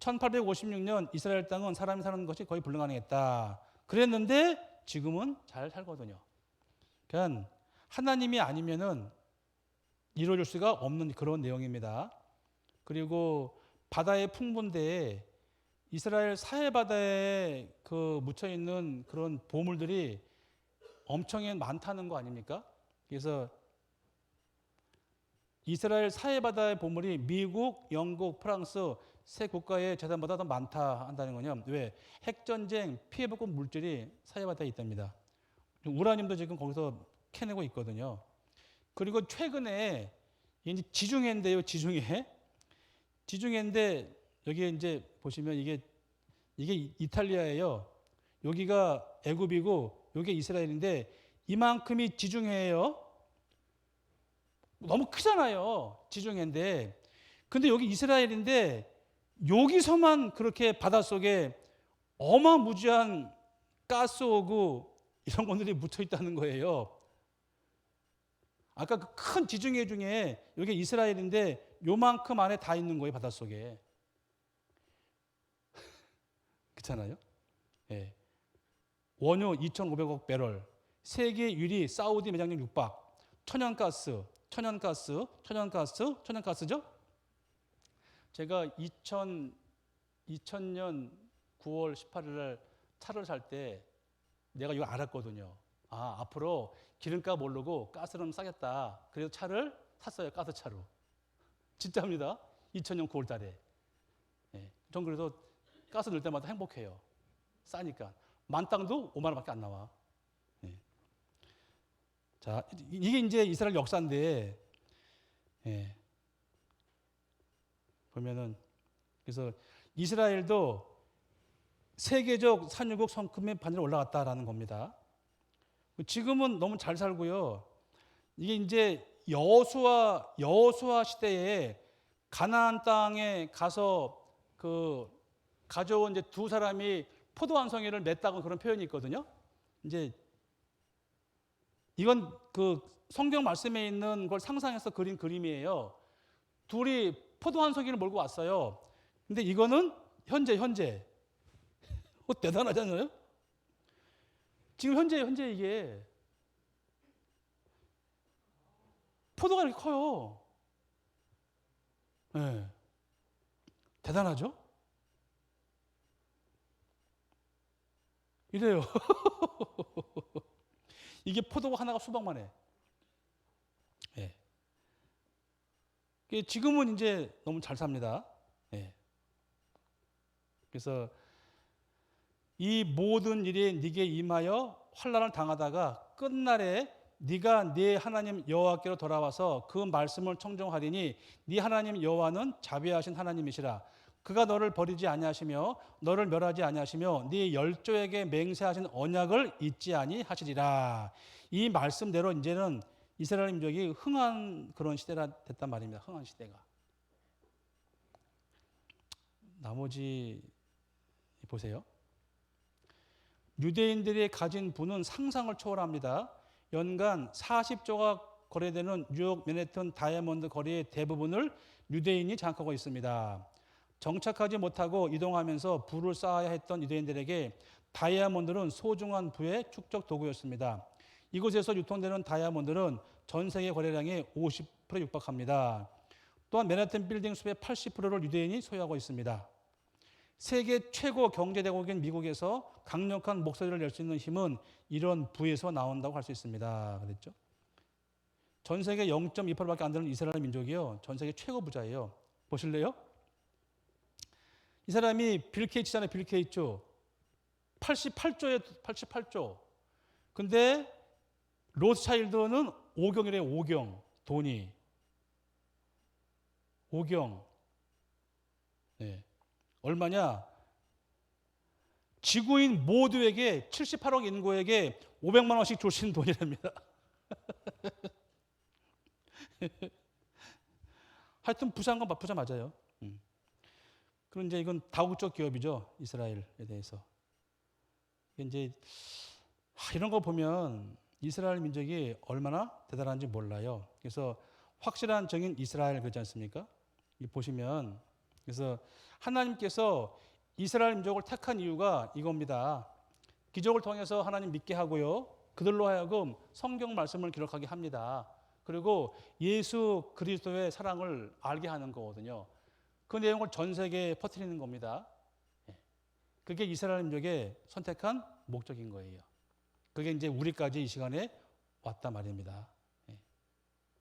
1856년 이스라엘 땅은 사람이 사는 것이 거의 불가능했다. 그랬는데 지금은 잘 살거든요. 그러니까 하나님이 아니면은 이루어질 수가 없는 그런 내용입니다. 그리고 바다의 풍부인데 이스라엘 사해 바다에 묻혀 있는 그런 보물들이 엄청 많다는 거 아닙니까? 그래서 이스라엘 사해 바다의 보물이 미국, 영국, 프랑스 세 국가의 재산보다 더 많다 한다는 거냐? 왜? 핵전쟁 피해보고 물질이 사해 바다에 있답니다. 우라늄도 지금 거기서 캐내고 있거든요. 그리고 최근에 이제 지중해인데요, 지중해인데 여기에 이제 보시면 이게 이탈리아예요. 여기가 애굽이고 여기 이스라엘인데 이만큼이 지중해예요. 너무 크잖아요, 지중해인데. 근데 여기 이스라엘인데 여기서만 그렇게 바닷속에 어마무지한 가스오구 이런 것들이 묻혀 있다는 거예요. 아까 그 큰 지중해 중에 여기 이스라엘인데 요만큼 안에 다 있는 거예요, 바닷속에. 그렇잖아요. 예. 원유 2,500억 배럴, 세계 유리 사우디 매장량 6박, 천연가스죠? 제가 2000년 9월 18일 날 차를 살 때 내가 이거 알았거든요. 아, 앞으로 기름값 오르고 가스는 싸겠다. 그래서 차를 샀어요. 가스차로. 진짜입니다. 2000년 9월 달에. 예. 전 그래서 가스 넣을 때마다 행복해요. 싸니까. 만땅도 5만 원밖에 안 나와. 예. 자, 이게 이제 이스라엘 역사인데, 예. 보면은, 그래서 이스라엘도 세계적 산유국 성큼의 반열에 올라갔다라는 겁니다. 지금은 너무 잘 살고요. 이게 이제 여호수아 시대에 가나안 땅에 가서 그 가져온 이제 두 사람이 포도 한 송이를 맺다고 그런 표현이 있거든요. 이제 이건 그 성경 말씀에 있는 걸 상상해서 그린 그림이에요. 둘이 포도 한 송이를 몰고 왔어요. 근데 이거는 현재. 대단하잖아요? 지금 현재 이게 포도가 이렇게 커요. 네. 대단하죠? 이래요. 이게 포도가 하나가 수박만 해. 예. 지금은 이제 너무 잘 삽니다. 예. 그래서 이 모든 일이 네게 임하여 환난을 당하다가 끝날에 네가 네 하나님 여호와께로 돌아와서 그 말씀을 청종하리니 네 하나님 여호와는 자비하신 하나님이시라. 그가 너를 버리지 아니하시며 너를 멸하지 아니하시며 네 열조에게 맹세하신 언약을 잊지 아니하시리라. 이 말씀대로 이제는 이스라엘 민족이 흥한 그런 시대가 됐단 말입니다. 흥한 시대가. 나머지 보세요. 유대인들이 가진 부는 상상을 초월합니다. 연간 40조가 거래되는 뉴욕 맨해튼 다이아몬드 거리의 대부분을 유대인이 장악하고 있습니다. 정착하지 못하고 이동하면서 부를 쌓아야 했던 유대인들에게 다이아몬드는 소중한 부의 축적 도구였습니다. 이곳에서 유통되는 다이아몬드는 전 세계 거래량의 50%에 육박합니다. 또한 맨해튼 빌딩 숲의 80%를 유대인이 소유하고 있습니다. 세계 최고 경제대국인 미국에서 강력한 목소리를 낼 수 있는 힘은 이런 부에서 나온다고 할 수 있습니다. 그랬죠? 전 세계 0.2%밖에 안 되는 이스라엘 민족이요. 전 세계 최고 부자예요. 보실래요? 이 사람이 빌 게이츠잖아요. 빌 게이츠. 88조. 근데 로스차일드는 5경이래요. 5경. 돈이. 5경. 네. 얼마냐? 지구인 모두에게 78억 인구에게 500만 원씩 줄 수 있는 돈이랍니다. 하여튼 부자인 건 부자 맞아요. 그럼 이제 이건 다국적 기업이죠. 이스라엘에 대해서. 이제 이런 거 보면 이스라엘 민족이 얼마나 대단한지 몰라요. 그래서 확실한 정인 이스라엘 그렇지 않습니까? 보시면 그래서 하나님께서 이스라엘 민족을 택한 이유가 이겁니다. 기적을 통해서 하나님 믿게 하고요. 그들로 하여금 성경 말씀을 기록하게 합니다. 그리고 예수 그리스도의 사랑을 알게 하는 거거든요. 그 내용을 전 세계에 퍼뜨리는 겁니다. 그게 이스라엘 민족의 선택한 목적인 거예요. 그게 이제 우리까지 이 시간에 왔단 말입니다.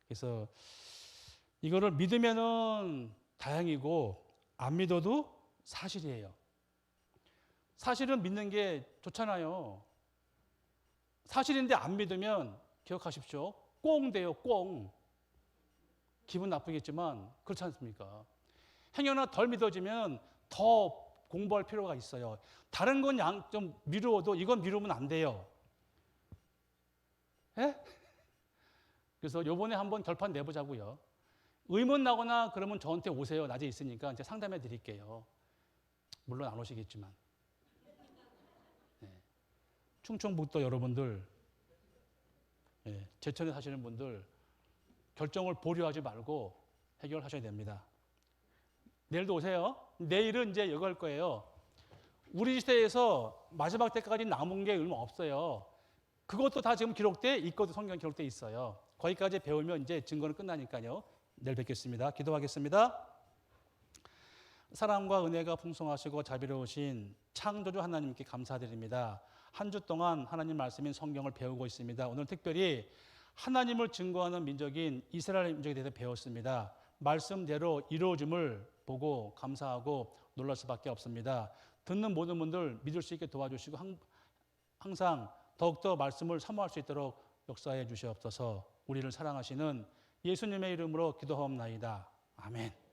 그래서 이거를 믿으면은 다행이고 안 믿어도 사실이에요. 사실은 믿는 게 좋잖아요. 사실인데 안 믿으면 기억하십시오. 꽁 돼요, 꽁. 기분 나쁘겠지만 그렇지 않습니까? 행여나 덜 믿어지면 더 공부할 필요가 있어요. 다른 건 좀 미루어도 이건 미루면 안 돼요. 예? 그래서 요번에 한번 결판 내보자고요. 의문 나거나 그러면 저한테 오세요. 낮에 있으니까 이제 상담해 드릴게요. 물론 안 오시겠지만. 네. 충청북도 여러분들, 네. 제천에 사시는 분들 결정을 보류하지 말고 해결하셔야 됩니다. 내일도 오세요. 내일은 이제 이거 할 거예요. 우리 시대에서 마지막 때까지 남은 게 얼마 없어요. 그것도 다 지금 기록돼 있거든. 성경 기록돼 있어요. 거기까지 배우면 이제 증거는 끝나니까요. 내일 뵙겠습니다. 기도하겠습니다. 사랑과 은혜가 풍성하시고 자비로우신 창조주 하나님께 감사드립니다. 한 주 동안 하나님 말씀인 성경을 배우고 있습니다. 오늘 특별히 하나님을 증거하는 민족인 이스라엘 민족에 대해서 배웠습니다. 말씀대로 이루어짐을 보고 감사하고 놀랄 수밖에 없습니다. 듣는 모든 분들 믿을 수 있게 도와주시고 항상 더욱더 말씀을 사모할 수 있도록 역사해 주시옵소서. 우리를 사랑하시는 예수님의 이름으로 기도하옵나이다. 아멘.